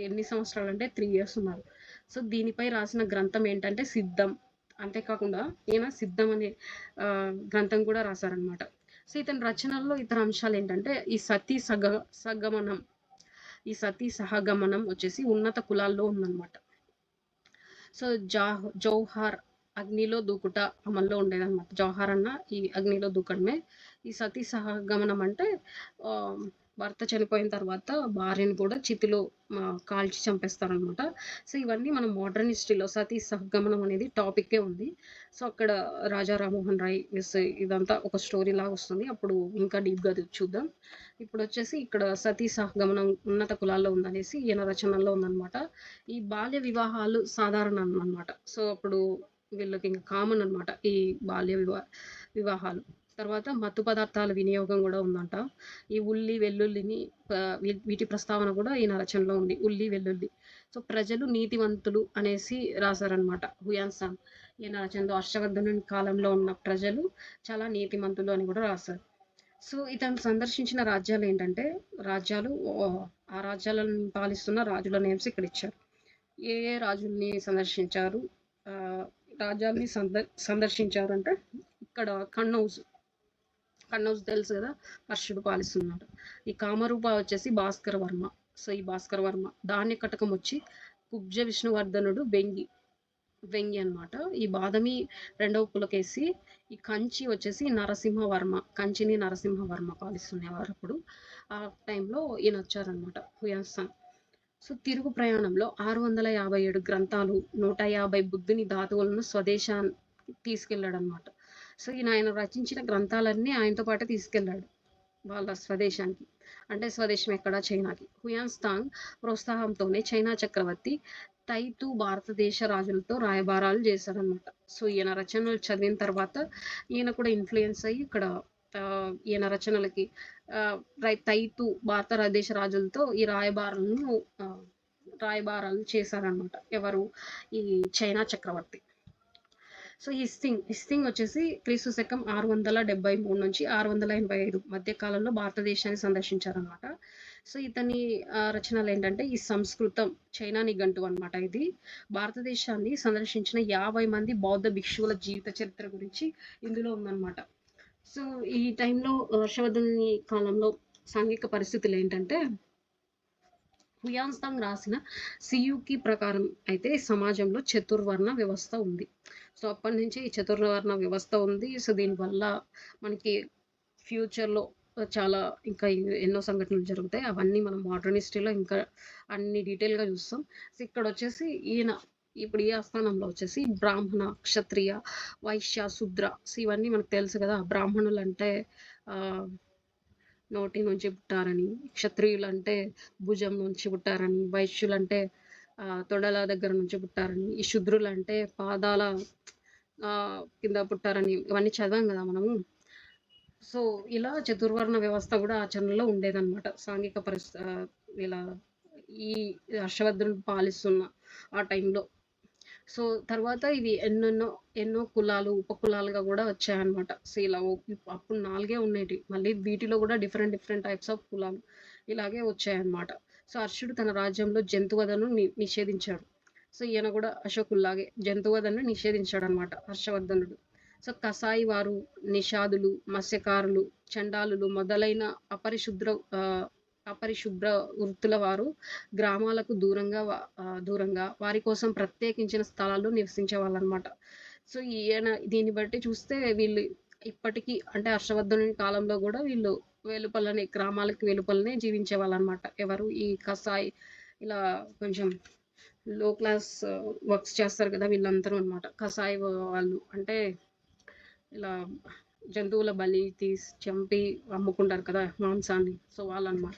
ఎన్ని సంవత్సరాలు అంటే 3 years ఉన్నారు. సో దీనిపై రాసిన గ్రంథం ఏంటంటే సిద్ధం. అంతేకాకుండా ఈయన సిద్ధం అనే గ్రంథం కూడా రాశారనమాట. సో ఇతని రచనల్లో ఇతర అంశాలు ఏంటంటే ఈ సతీ సహగమనం వచ్చేసి ఉన్నత కులాల్లో ఉందన్నమాట. సో జౌహార్ అగ్నిలో దూకుట అమల్లో ఉండేదన్నమాట. జౌహార్ అన్న ఈ అగ్నిలో దూకడమే. ఈ సతీ సహగమనం అంటే భర్త చనిపోయిన తర్వాత భార్యను కూడా చితిలో కాల్చి చంపేస్తారనమాట. సో ఇవన్నీ మనం మోడర్న్ హిస్టరీలో సతీ సహగమనం అనేది టాపిక్కే ఉంది. సో అక్కడ రాజా రామ్మోహన్ రాయ్ ఇదంతా ఒక స్టోరీ లాగా వస్తుంది. అప్పుడు ఇంకా డీప్గా చూద్దాం. ఇప్పుడు వచ్చేసి ఇక్కడ సతీ సహగమనం ఉన్నత కులాల్లో ఉందనేసి ఈయన రచనల్లో ఉందన్నమాట. ఈ బాల్య వివాహాలు సాధారణం అన్నమాట. సో అప్పుడు వీళ్ళకి ఇంకా కామన్ అనమాట ఈ బాల్య వివాహాలు. తర్వాత మత్తు పదార్థాల వినియోగం కూడా ఉందంట. ఈ ఉల్లి వెల్లుల్లిని వీటి ప్రస్తావన కూడా ఈయన రచనలో ఉంది. ఉల్లి వెల్లుల్లి. సో ప్రజలు నీతివంతులు అనేసి రాశారనమాట హుయాన్ సాంగ్. ఈయన రచనలో హర్షవర్ధనుని కాలంలో ఉన్న ప్రజలు చాలా నీతిమంతులు అని కూడా రాశారు. సో ఇతను సందర్శించిన రాజ్యాలు ఏంటంటే ఆ రాజ్యాలను పాలిస్తున్న రాజుల నేమ్స్ ఇక్కడ ఇచ్చారు. ఏ రాజుల్ని సందర్శించారు, రాజ్యాల్ని సందర్శించారు అంటే ఇక్కడ కన్నౌజ్ తెలుసు కదా, హర్షుడు పాలిస్తున్నాడు. ఈ కామరూప వచ్చేసి భాస్కర వర్మ. సో ఈ భాస్కర వర్మ. ధాన్యకటకం వచ్చి కుబ్జ విష్ణువర్ధనుడు వెంగి అనమాట. ఈ బాదమి రెండవ పులకేసి. ఈ కంచి వచ్చేసి కంచిని నరసింహవర్మ పాలిస్తున్నవారు. అప్పుడు ఆ టైంలో ఈయన వచ్చారనమాట హుయాన్ సాంగ్. సో తిరుగు ప్రయాణంలో 657 గ్రంథాలు, 150 బుద్ధుని ధాతువులను స్వదేశానికి తీసుకెళ్ళాడు అనమాట. సో ఆయన రచించిన గ్రంథాలన్నీ ఆయనతో పాటు తీసుకెళ్ళాడు వాళ్ళ స్వదేశానికి. అంటే స్వదేశం ఎక్కడ? చైనాకి. హుయాన్ సాంగ్ ప్రోత్సాహంతోనే చైనా చక్రవర్తి తైతు భారతదేశ రాజులతో రాయబారాలు చేశాడనమాట. సో ఈయన రచనలు చదివిన తర్వాత ఈయన కూడా ఇన్ఫ్లుయెన్స్ అయ్యి ఇక్కడ ఈయన రచనలకి తైతు భారతదేశ రాజులతో ఈ రాయబారాలు చేశారనమాట. ఎవరు? ఈ చైనా చక్రవర్తి. సో హిస్సింగ్ వచ్చేసి క్రీస్తు శకం 673 నుంచి 685 మధ్య కాలంలో భారతదేశాన్ని సందర్శించారనమాట. సో ఇతని రచనలు ఏంటంటే ఈ సంస్కృతం చైనా నిఘంటువు అనమాట. ఇది భారతదేశాన్ని సందర్శించిన 50 మంది బౌద్ధ భిక్షువుల జీవిత చరిత్ర గురించి ఇందులో ఉందన్నమాట. సో ఈ టైంలో హర్షవర్ధనుని కాలంలో సాంఘిక పరిస్థితులు ఏంటంటే హుయాన్ సాంగ్ రాసిన సియుకి ప్రకారం అయితే సమాజంలో చతుర్వర్ణ వ్యవస్థ ఉంది. సో అప్పటి నుంచి ఈ చతుర్వర్ణ వ్యవస్థ ఉంది. సో దీనివల్ల మనకి ఫ్యూచర్లో చాలా ఇంకా ఎన్నో సంఘటనలు జరుగుతాయి. అవన్నీ మనం మోడర్న్ హిస్టరీలో ఇంకా అన్ని డీటెయిల్గా చూస్తాం. సో ఇక్కడ వచ్చేసి ఇప్పుడు ఈ ఆస్థానంలో వచ్చేసి బ్రాహ్మణ, క్షత్రియ, వైశ్య, శూద్ర. సో ఇవన్నీ మనకు తెలుసు కదా. బ్రాహ్మణులు అంటే నోటి నుంచి పుట్టారని, క్షత్రియులు అంటే భుజం నుంచి పుట్టారని, వైశ్యులు అంటే తొడల దగ్గర నుంచి పుట్టారని, ఈ శూద్రులు అంటే పాదాల కింద పుట్టారని ఇవన్నీ చదివాం గదా మనము. సో, ఇలా చతుర్వర్ణ వ్యవస్థ గూడా ఆచరణలో ఉండేదనమాట. సాంఘిక ఇలా ఈ హర్షవర్ధనుడు పాలిస్తున్న ఆ టైంలో. సో, తర్వాత ఇవి ఎన్నో కులాలు, ఉపకులాలుగా గూడా వచ్చాయన్నమాట. సో, ఇలా అప్పుడు 4 ఉండేటివి. మళ్ళీ వీటిలో గూడా డిఫరెంట్ డిఫరెంట్ టైప్స్ ఆఫ్ కులాలు ఇలాగే వచ్చాయన్నమాట. సో, హర్షుడు తన రాజ్యంలో జంతువధను నిషేధించాడు. సో, ఈయన గూడా అశోకుల్లాగే జంతువధను నిషేధించాడన్నమాట హర్షవర్ధనుడు. సో, కసాయి వారు, నిషాదులు, మత్స్యకారులు, చండాలులు మొదలైన అపరిశుభ్ర వృత్తుల వారు గ్రామాలకు దూరంగా వారి కోసం ప్రత్యేకించిన స్థలాల్లో నివసించేవాళ్ళనమాట. సో, దీన్ని బట్టి చూస్తే వీళ్ళు ఇప్పటికీ అంటే హర్షవర్ధనుని కాలంలో గూడా వీళ్ళు గ్రామాలకు వెలుపలనే జీవించేవాళ్ళనమాట. ఎవరు? ఈ కసాయి ఇలా కొంచెం లో క్లాస్ వర్క్స్ చేస్తారు గదా! వీళ్ళందరూ అనమాట. కసాయి వాళ్ళు అంటే ఇలా జంతువుల బలి చంపి అమ్ముకుంటారు కదా మాంసాన్ని. సో, వాళ్ళనమాట.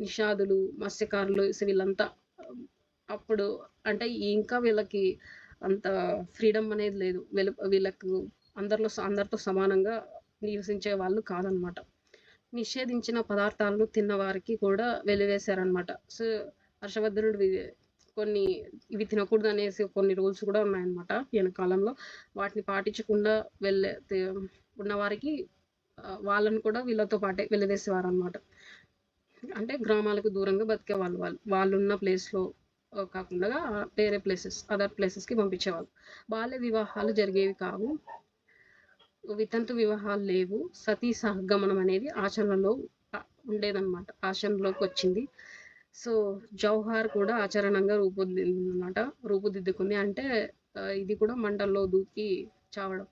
నిషాదులు, మత్స్యకారులు వీళ్ళంతా అప్పుడు అంటే ఇంకా వీళ్ళకి అంత ఫ్రీడమ్ అనేది లేదు. వీళ్ళకు అందరితో సమానంగా నివసించే వాళ్ళు కాదనమాట. నిషేధించిన పదార్థాలను తిన్నవారికి కూడా వెలివేశారనమాట. సో, హర్షవర్ధనుడు ఇవి తినకూడదు అనేసి కొన్ని రూల్స్ కూడా ఉన్నాయన్నమాట ఈయన కాలంలో. వాటిని పాటించకుండా ఉన్నవారికి వాళ్ళని కూడా వీళ్ళతో పాటే వెలివేసేవారనమాట. అంటే గ్రామాలకు దూరంగా బతికేవాళ్ళు వాళ్ళున్న ప్లేస్లో కాకుండా వేరే అదర్ ప్లేసెస్కి పంపించేవాళ్ళు. బాల్య వివాహాలు జరిగేవి కావు, వితంతు వివాహాలు లేవు, సతీ సహగమనం అనేది ఆచరణలో ఉండేదన్నమాట. ఆచరణలోకి వచ్చింది. సో, జౌహార్ కూడా ఆచరణంగా రూపుదిద్దుకుంది. అంటే ఇది కూడా మంటల్లో దూకి చావడం.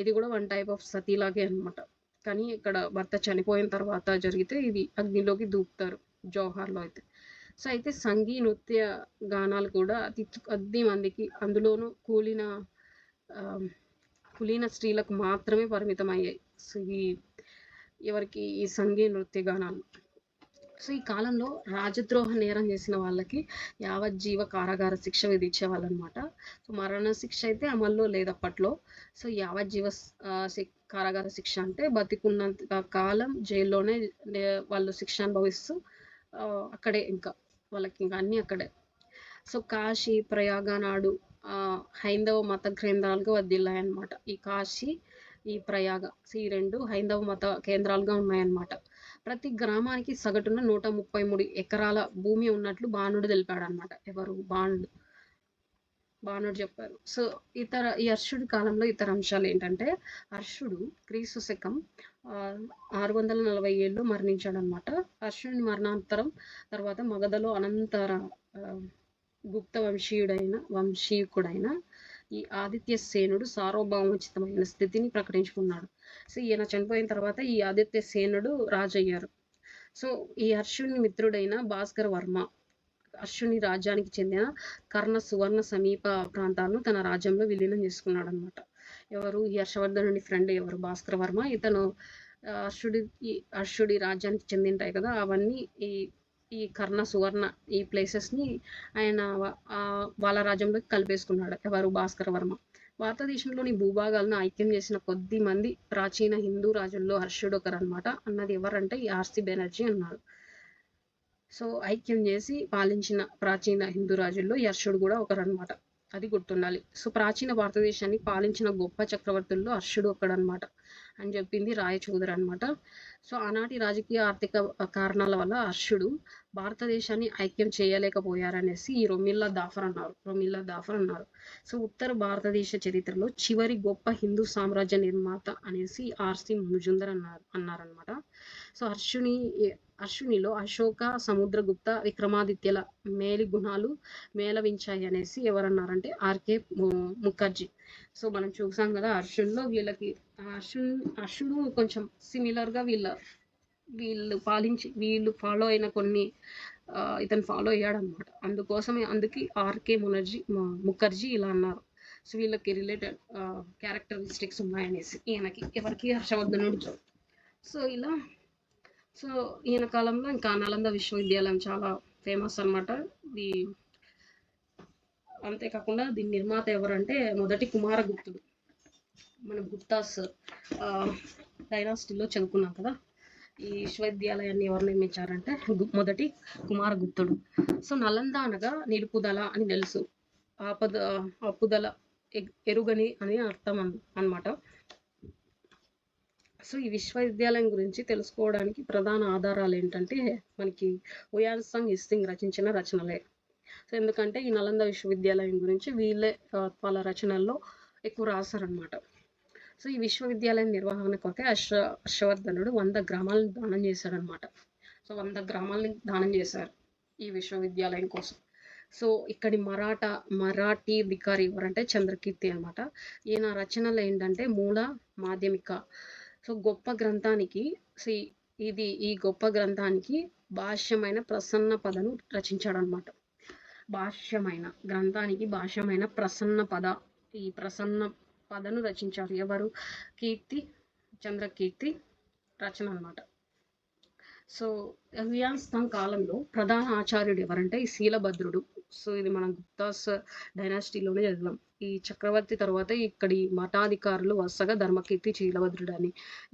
ఇది కూడా వన్ టైప్ ఆఫ్ సతీలాగే అనమాట. కానీ ఇక్కడ భర్త చనిపోయిన తర్వాత జరిగితే ఇది అగ్నిలోకి దూకుతారు జౌహార్లో అయితే. సో, అయితే సంగీ నృత్య గానాలు కూడా అతి కొద్ది మందికి, అందులోనూ కులీన స్త్రీలకు మాత్రమే పరిమితమయ్యాయి. సో, ఎవరికి ఈ సంగీ నృత్య గానాలు. సో, ఈ కాలంలో రాజద్రోహ నేరం చేసిన వాళ్ళకి యావజ్జీవ కారాగార శిక్ష విధించేవాళ్ళనమాట. సో, మరణ శిక్ష అయితే అమల్లో లేదు అప్పట్లో. సో, యావజ్జీవ కారాగార శిక్ష అంటే బతికున్నంత కాలం జైల్లోనే వాళ్ళు శిక్ష అనుభవిస్తూ అక్కడే ఇంకా వాళ్ళకి ఇంకా అన్నీ అక్కడే. సో, కాశీ, ప్రయాగ నాడు హైందవ మత కేంద్రాలుగా వర్ధిల్లాయన్నమాట. ఈ కాశీ, ఈ ప్రయాగ ఈ 2 హైందవ మత కేంద్రాలుగా ఉన్నాయన్నమాట. ప్రతి గ్రామానికి సగటున 133 ఎకరాల భూమి ఉన్నట్లు బాణుడు తెలిపాడన్నమాట. ఎవరు? బాణుడు చెప్పారు. సో, ఈ హర్షుడి కాలంలో ఇతర అంశాలు ఏంటంటే, హర్షుడు క్రీస్తు శకం 647లో మరణించాడనమాట. హర్షుడి మరణాంతరం తర్వాత మగధలో అనంతర గుప్త వంశీకుడైన ఈ ఆదిత్య సేనుడు సార్వభౌమోచితమైన స్థితిని ప్రకటించుకున్నాడు. సో, ఈయన చనిపోయిన తర్వాత ఈ ఆదిత్య సేనుడు రాజు అయ్యారు. సో, ఈ హర్షుని మిత్రుడైన భాస్కర వర్మ హర్షుని రాజ్యానికి చెందిన కర్ణ సువర్ణ సమీప ప్రాంతాలను తన రాజ్యంలో విలీనం చేసుకున్నాడు అనమాట. ఎవరు? ఈ హర్షవర్ధనుని ఫ్రెండ్ ఎవరు? భాస్కర వర్మ. ఇతను హర్షుడి రాజ్యానికి చెందింటాయి కదా అవన్నీ ఈ కర్ణ సువర్ణ ఈ ప్లేసెస్ని ఆయన వాళ్ళ రాజ్యంలోకి కలిపేసుకున్నాడు. ఎవరు? భాస్కర వర్మ. భారతదేశంలోని భూభాగాలను ఐక్యం చేసిన కొద్ది మంది ప్రాచీన హిందూ రాజుల్లో హర్షుడు ఒకరనమాట. అన్నది ఎవరంటే ఈ ఆర్సి బెనర్జీ అన్నారు. సో, ఐక్యం చేసి పాలించిన ప్రాచీన హిందూ రాజుల్లో ఈ హర్షుడు కూడా ఒకరనమాట. అది గుర్తుండాలి. సో, ప్రాచీన భారతదేశాన్ని పాలించిన గొప్ప చక్రవర్తుల్లో హర్షుడు ఒకడనమాట అని చెప్పింది రాయచూదర్ అనమాట. సో, ఆనాటి రాజకీయ ఆర్థిక కారణాల వల్ల హర్షుడు భారతదేశాన్ని ఐక్యం చేయలేకపోయారనేసి ఈ రొమిల్లా దాఫర్ అన్నారు. సో, ఉత్తర భారతదేశ చరిత్రలో చివరి గొప్ప హిందూ సామ్రాజ్య నిర్మాత అనేసి ఆర్సి ముజుందర్ అన్నారనమాట. సో, హర్షునిలో అశోక, సముద్రగుప్త, విక్రమాదిత్యల మేలి గుణాలు మేళవించాయి అనేసి ఎవరన్నారంటే ఆర్కే ముఖర్జీ. సో, మనం చూసాం కదా హర్షుల్లో వీళ్ళకి హర్షుడు కొంచెం సిమిలర్గా వీళ్ళు ఫాలో అయిన కొన్ని ఇతను ఫాలో అయ్యాడనమాట. అందుకే ఆర్కే ముఖర్జీ ఇలా అన్నారు. సో, వీళ్ళకి రిలేటెడ్ క్యారెక్టరిస్టిక్స్ ఉన్నాయనేసి ఎవరికి? హర్షవర్ధనుడికి. సో, ఈయన కాలంలో ఇంకా నలంద విశ్వవిద్యాలయం చాలా ఫేమస్ అనమాట. అంతేకాకుండా దీని నిర్మాత ఎవరంటే మొదటి కుమారగుప్తుడు. మనం గుప్తాస్ డైనాసిటీలో చదువుకున్నాం కదా. ఈ విశ్వవిద్యాలయాన్ని ఎవరు నిర్మించారంటే మొదటి కుమారగుప్తుడు. సో నలంద అనగా నిలుపుదల అని తెలుసు, అప్పుదల ఎరుగని అని అర్థం అన్నమాట. సో ఈ విశ్వవిద్యాలయం గురించి తెలుసుకోవడానికి ప్రధాన ఆధారాలు ఏంటంటే మనకి హుయాన్సాంగ్ హిస్సింగ్ రచించిన రచనలే. సో ఎందుకంటే ఈ నలంద విశ్వవిద్యాలయం గురించి వీళ్ళే వాళ్ళ రచనల్లో ఎక్కువ రాశారనమాట. సో ఈ విశ్వవిద్యాలయం నిర్వహణ కొరకే హర్షవర్ధనుడు 100 గ్రామాలను దానం చేశాడనమాట. సో 100 గ్రామాలని దానం చేశారు ఈ విశ్వవిద్యాలయం కోసం. సో ఇక్కడి మరాఠీ అధికారి ఎవరంటే చంద్రకీర్తి అనమాట. ఈయన రచనలు ఏంటంటే మూల మాధ్యమిక. సో గొప్ప గ్రంథానికి ఈ గొప్ప గ్రంథానికి భాష్యమైన ప్రసన్న పదను రచించాడనమాట. భాష్యమైన ప్రసన్న పద, ఈ ప్రసన్న పదను రచించారు ఎవరు? చంద్రకీర్తి రచన అనమాట. సో హుయాన్సాంగ్ కాలంలో ప్రధాన ఆచార్యుడు ఎవరంటే ఈ శీలభద్రుడు. సో ఇది మనం గుప్తాస్ డైనాసిటీలోనే చదివాం. ఈ చక్రవర్తి తర్వాత ఇక్కడి మఠాధికారులు వరుసగా ధర్మకీర్తి, శీలభద్రుడు అని.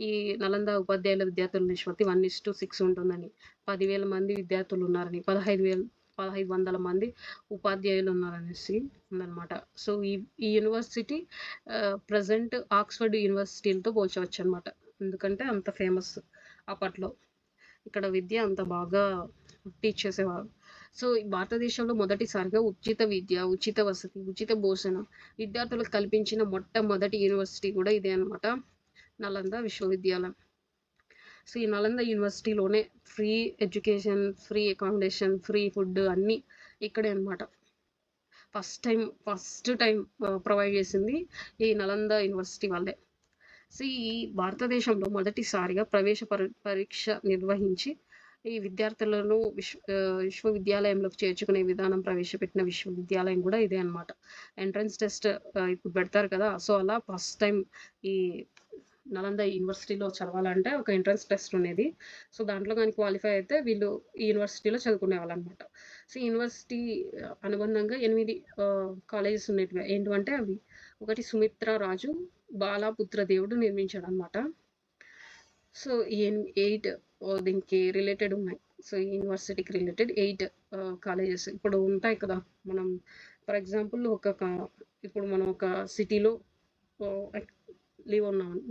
ఈ నలంద ఉపాధ్యాయుల విద్యార్థుల నిష్పత్తి 1:6 ఉంటుందని, 10,000 మంది విద్యార్థులు ఉన్నారని, 1500 మంది ఉపాధ్యాయులు ఉన్నారనేసి ఉందన్నమాట. సో ఈ యూనివర్సిటీ ప్రజెంట్ ఆక్స్ఫర్డ్ యూనివర్సిటీలతో పోల్చవచ్చు అనమాట. ఎందుకంటే అంత ఫేమస్ అప్పట్లో. ఇక్కడ విద్య అంత బాగా టీచ్ చేసేవారు. సో భారతదేశంలో మొదటిసారిగా ఉచిత విద్య, ఉచిత వసతి, ఉచిత భోజనం విద్యార్థులకు కల్పించిన మొట్టమొదటి యూనివర్సిటీ కూడా ఇదే అనమాట, నలంద విశ్వవిద్యాలయం. సో ఈ నలంద యూనివర్సిటీలోనే free education, free accommodation, free food అన్నీ ఇక్కడే అనమాట. ఫస్ట్ టైం ప్రొవైడ్ చేసింది ఈ నలంద యూనివర్సిటీ వాళ్ళే. సో ఈ భారతదేశంలో మొదటిసారిగా ప్రవేశ పరీక్ష నిర్వహించి ఈ విద్యార్థులను విశ్వవిద్యాలయంలోకి చేర్చుకునే విధానం ప్రవేశపెట్టిన విశ్వవిద్యాలయం కూడా ఇదే అనమాట. ఎంట్రన్స్ టెస్ట్ ఇప్పుడు పెడతారు కదా. సో అలా ఫస్ట్ టైం ఈ నలంద యూనివర్సిటీలో చదవాలంటే ఒక ఎంట్రన్స్ టెస్ట్ ఉండేది. సో దాంట్లో కానీ క్వాలిఫై అయితే వీళ్ళు ఈ యూనివర్సిటీలో చదువుకునే వాళ్ళు అనమాట. సో యూనివర్సిటీ అనుబంధంగా 8 కాలేజెస్ ఉండేటివి. ఏంటంటే అవి ఒకటి సుమిత్ర రాజు బాలపుత్రదేవుడు నిర్మించాడు అనమాట. సో 8 దీనికి రిలేటెడ్ ఉన్నాయి. సో ఈ యూనివర్సిటీకి రిలేటెడ్ 8 కాలేజెస్ ఇప్పుడు ఉంటాయి కదా. మనం ఫర్ ఎగ్జాంపుల్ ఇప్పుడు మనం ఒక సిటీలో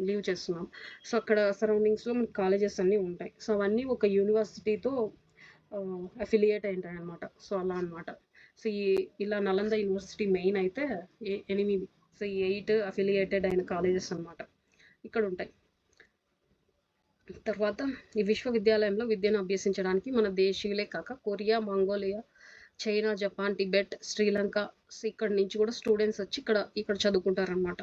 లీవ్ చేస్తున్నాం. సో అక్కడ సరౌండింగ్స్లో మనకి కాలేజెస్ అన్నీ ఉంటాయి. సో అవన్నీ ఒక యూనివర్సిటీతో అఫిలియేట్ అయింటాయి అనమాట. సో అలా అనమాట. సో ఇలా నలంద యూనివర్సిటీ మెయిన్ అయితే 8. సో ఈ 8 అఫిలియేటెడ్ అయిన కాలేజెస్ అనమాట ఇక్కడ ఉంటాయి. తర్వాత ఈ విశ్వవిద్యాలయంలో విద్యను అభ్యసించడానికి మన దేశీయులే కాక Korea, Mongolia, China, Japan, Tibet, Sri Lanka ఇక్కడి నుంచి కూడా స్టూడెంట్స్ వచ్చి ఇక్కడ చదువుకుంటారనమాట.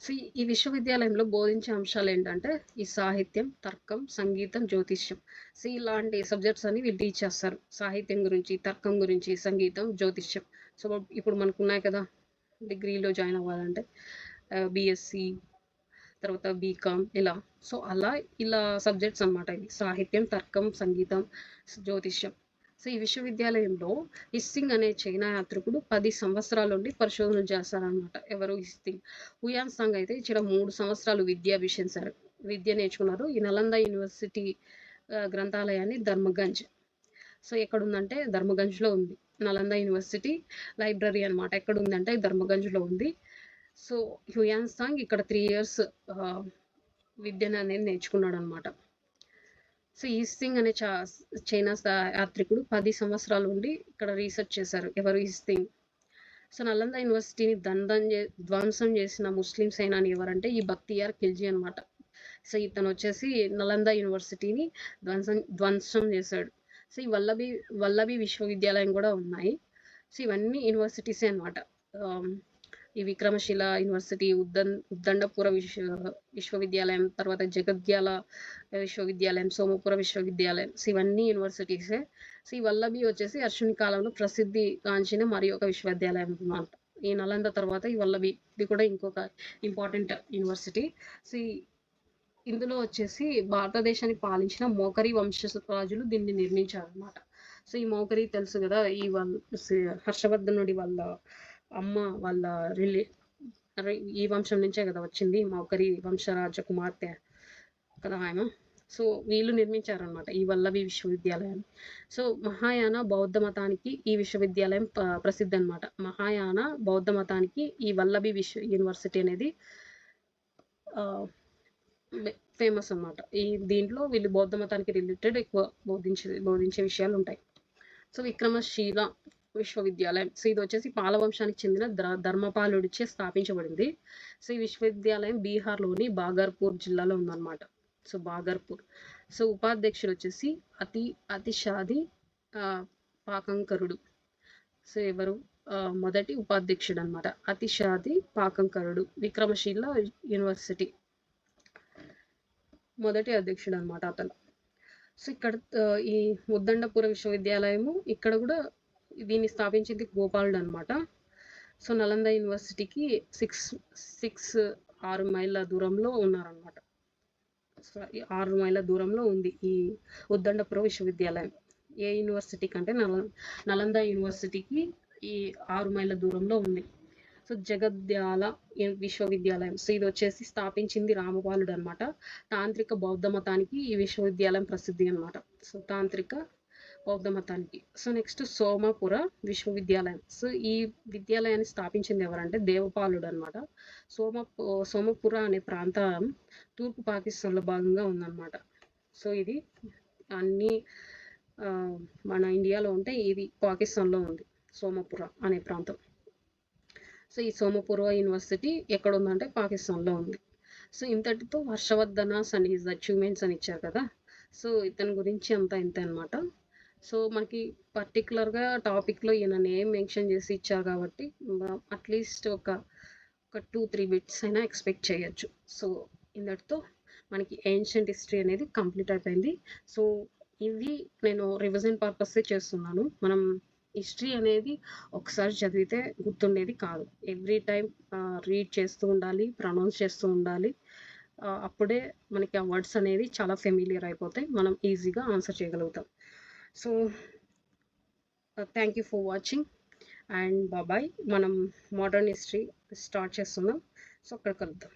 సో ఈ విశ్వవిద్యాలయంలో బోధించే అంశాలు ఏంటంటే ఈ సాహిత్యం, తర్కం, సంగీతం, జ్యోతిష్యం. సో ఇలాంటి సబ్జెక్ట్స్ అని వీళ్ళు టీచ్ చేస్తారు. సాహిత్యం గురించి, తర్కం గురించి, సంగీతం, జ్యోతిష్యం. సో ఇప్పుడు మనకు ఉన్నాయి కదా, డిగ్రీలో జాయిన్ అవ్వాలంటే బిఎస్సి, తర్వాత బీకామ్ ఇలా. సో ఇలా సబ్జెక్ట్స్ అనమాట ఇవి. సాహిత్యం, తర్కం, సంగీతం, జ్యోతిష్యం. సో ఈ విశ్వవిద్యాలయంలో హిస్సింగ్ అనే చైనా యాత్రికుడు 10 సంవత్సరాల నుండి పరిశోధనలు చేస్తారనమాట. ఎవరు? హిస్సింగ్. హుయాన్సాంగ్ అయితే ఇక్కడ 3 సంవత్సరాలు విద్య నేర్చుకున్నారు. ఈ నలంద యూనివర్సిటీ గ్రంథాలయాన్ని ధర్మగంజ్. సో ఎక్కడుందంటే ధర్మగంజ్లో ఉంది. నలంద యూనివర్సిటీ లైబ్రరీ అనమాట. ఎక్కడ ఉందంటే ధర్మగంజ్లో ఉంది. సో హుయాన్సాంగ్ ఇక్కడ 3 years విద్యను అనేది నేర్చుకున్నాడు అనమాట. సో హిస్సింగ్ అనే చైనా యాత్రికుడు 10 సంవత్సరాల నుండి ఇక్కడ రీసెర్చ్ చేశారు. ఎవరు? హిస్సింగ్. సో నలంద యూనివర్సిటీని ధ్వంసం చేసిన ముస్లిం సేనాని ఎవరంటే ఈ బక్తియార్ ఖిల్జీ అనమాట. సో ఇతను వచ్చేసి నలంద యూనివర్సిటీని ధ్వంసం చేశాడు. సో ఈ వల్లభి విశ్వవిద్యాలయం కూడా ఉన్నాయి. సో ఇవన్నీ యూనివర్సిటీసే అనమాట. ఈ విక్రమశిల యూనివర్సిటీ, ఉద్దండపుర విశ్వవిద్యాలయం, తర్వాత జగద్యాల విశ్వవిద్యాలయం, సోమపుర విశ్వవిద్యాలయం. సో ఇవన్నీ యూనివర్సిటీసే. సో ఈ వల్లభి వచ్చేసి అర్షుని కాలంలో ప్రసిద్ధి గాంచిన మరి ఒక విశ్వవిద్యాలయం అన్నమాట. ఈ నలంద తర్వాత ఈ వల్లభి, ఇది కూడా ఇంకొక ఇంపార్టెంట్ యూనివర్సిటీ. సో ఇందులో వచ్చేసి భారతదేశాన్ని పాలించిన మోకరి వంశరాజులు దీన్ని నిర్మించారు అనమాట. సో ఈ మోకరి తెలుసు కదా, ఈ హర్షవర్ధనుడి వాళ్ళ అమ్మ వాళ్ళ రిలే ఈ వంశం నుంచే కదా వచ్చింది, మౌకరి వంశరాజ కుమార్తె కదా ఆయన. సో వీళ్ళు నిర్మించారనమాట ఈ వల్లభి విశ్వవిద్యాలయాన్ని. సో మహాయాన బౌద్ధ మతానికి ఈ విశ్వవిద్యాలయం ప్రసిద్ధి అనమాట. మహాయాన బౌద్ధ మతానికి ఈ వల్లభి యూనివర్సిటీ అనేది ఫేమస్ అనమాట. దీంట్లో వీళ్ళు బౌద్ధ మతానికి రిలేటెడ్ ఎక్కువ బోధించే విషయాలు ఉంటాయి. సో విక్రమశీల విశ్వవిద్యాలయం, సో ఇది వచ్చేసి పాల వంశానికి చెందిన ధర్మపాలుడిచే స్థాపించబడింది. సో ఈ విశ్వవిద్యాలయం బీహార్లోని బాగర్పూర్ జిల్లాలో ఉందన్నమాట. సో బాగర్పూర్. సో ఉపాధ్యక్షుడు వచ్చేసి అతిషాది పాకంకరుడు. సో ఎవరు మొదటి ఉపాధ్యక్షుడు అనమాట, అతిషాది పాకంకరుడు. విక్రమశీల యూనివర్సిటీ మొదటి అధ్యక్షుడు అనమాట అతను. సో ఇక్కడ ఈ ఉద్దండపుర విశ్వవిద్యాలయము ఇక్కడ కూడా దీన్ని స్థాపించింది గోపాలుడు అనమాట. సో నలంద యూనివర్సిటీకి 6 మైళ్ళ దూరంలో ఉన్నారనమాట. 6 మైళ్ళ దూరంలో ఉంది ఈ ఉద్దండపుర విశ్వవిద్యాలయం. ఏ యూనివర్సిటీ కంటే నలంద యూనివర్సిటీకి ఈ 6 మైళ్ళ దూరంలో ఉంది. సో జగద్యాల విశ్వవిద్యాలయం, సో ఇది వచ్చేసి స్థాపించింది రామపాలుడు అనమాట. తాంత్రిక బౌద్ధ మతానికి ఈ విశ్వవిద్యాలయం ప్రసిద్ధి అనమాట. సో తాంత్రిక బౌద్ధ మతానికి. సో నెక్స్ట్ సోమపుర విశ్వవిద్యాలయం. సో ఈ విద్యాలయాన్ని స్థాపించింది ఎవరంటే దేవపాలుడు అనమాట. సోమపుర అనే ప్రాంతం తూర్పు పాకిస్తాన్లో భాగంగా ఉందన్నమాట. సో ఇది అన్ని మన ఇండియాలో ఉంటే ఇది పాకిస్తాన్లో ఉంది సోమపుర అనే ప్రాంతం. సో ఈ సోమపుర యూనివర్సిటీ ఎక్కడ ఉందంటే పాకిస్తాన్లో ఉంది. సో ఇంతటితో హర్షవర్ధన అండ్ హిజ్ అచీవ్మెంట్స్ అని ఇచ్చారు కదా. సో ఇతని గురించి అంతా ఇంత అనమాట. సో మనకి పర్టికులర్గా టాపిక్లో ఈయన నేమ్ మెన్షన్ చేసి ఇచ్చారు కాబట్టి అట్లీస్ట్ ఒక 2-3 బిట్స్ అయినా ఎక్స్పెక్ట్ చేయొచ్చు. సో ఇంతటితో మనకి ఏన్షియంట్ హిస్టరీ అనేది కంప్లీట్ అయిపోయింది. సో ఇవి నేను రివిజన్ పర్పస్ చేస్తున్నాను. మనం హిస్టరీ అనేది ఒకసారి చదివితే గుర్తుండేది కాదు. ఎవ్రీ టైం రీడ్ చేస్తూ ఉండాలి, ప్రొనౌన్స్ చేస్తూ ఉండాలి. అప్పుడే మనకి ఆ వర్డ్స్ అనేవి చాలా ఫెమిలియర్ అయిపోతాయి, మనం ఈజీగా ఆన్సర్ చేయగలుగుతాం. So thank you for watching and bye. మనం మోడర్న్ హిస్టరీ స్టార్ట్ చేస్తున్నాం. సో అక్కడ కలుద్దాం.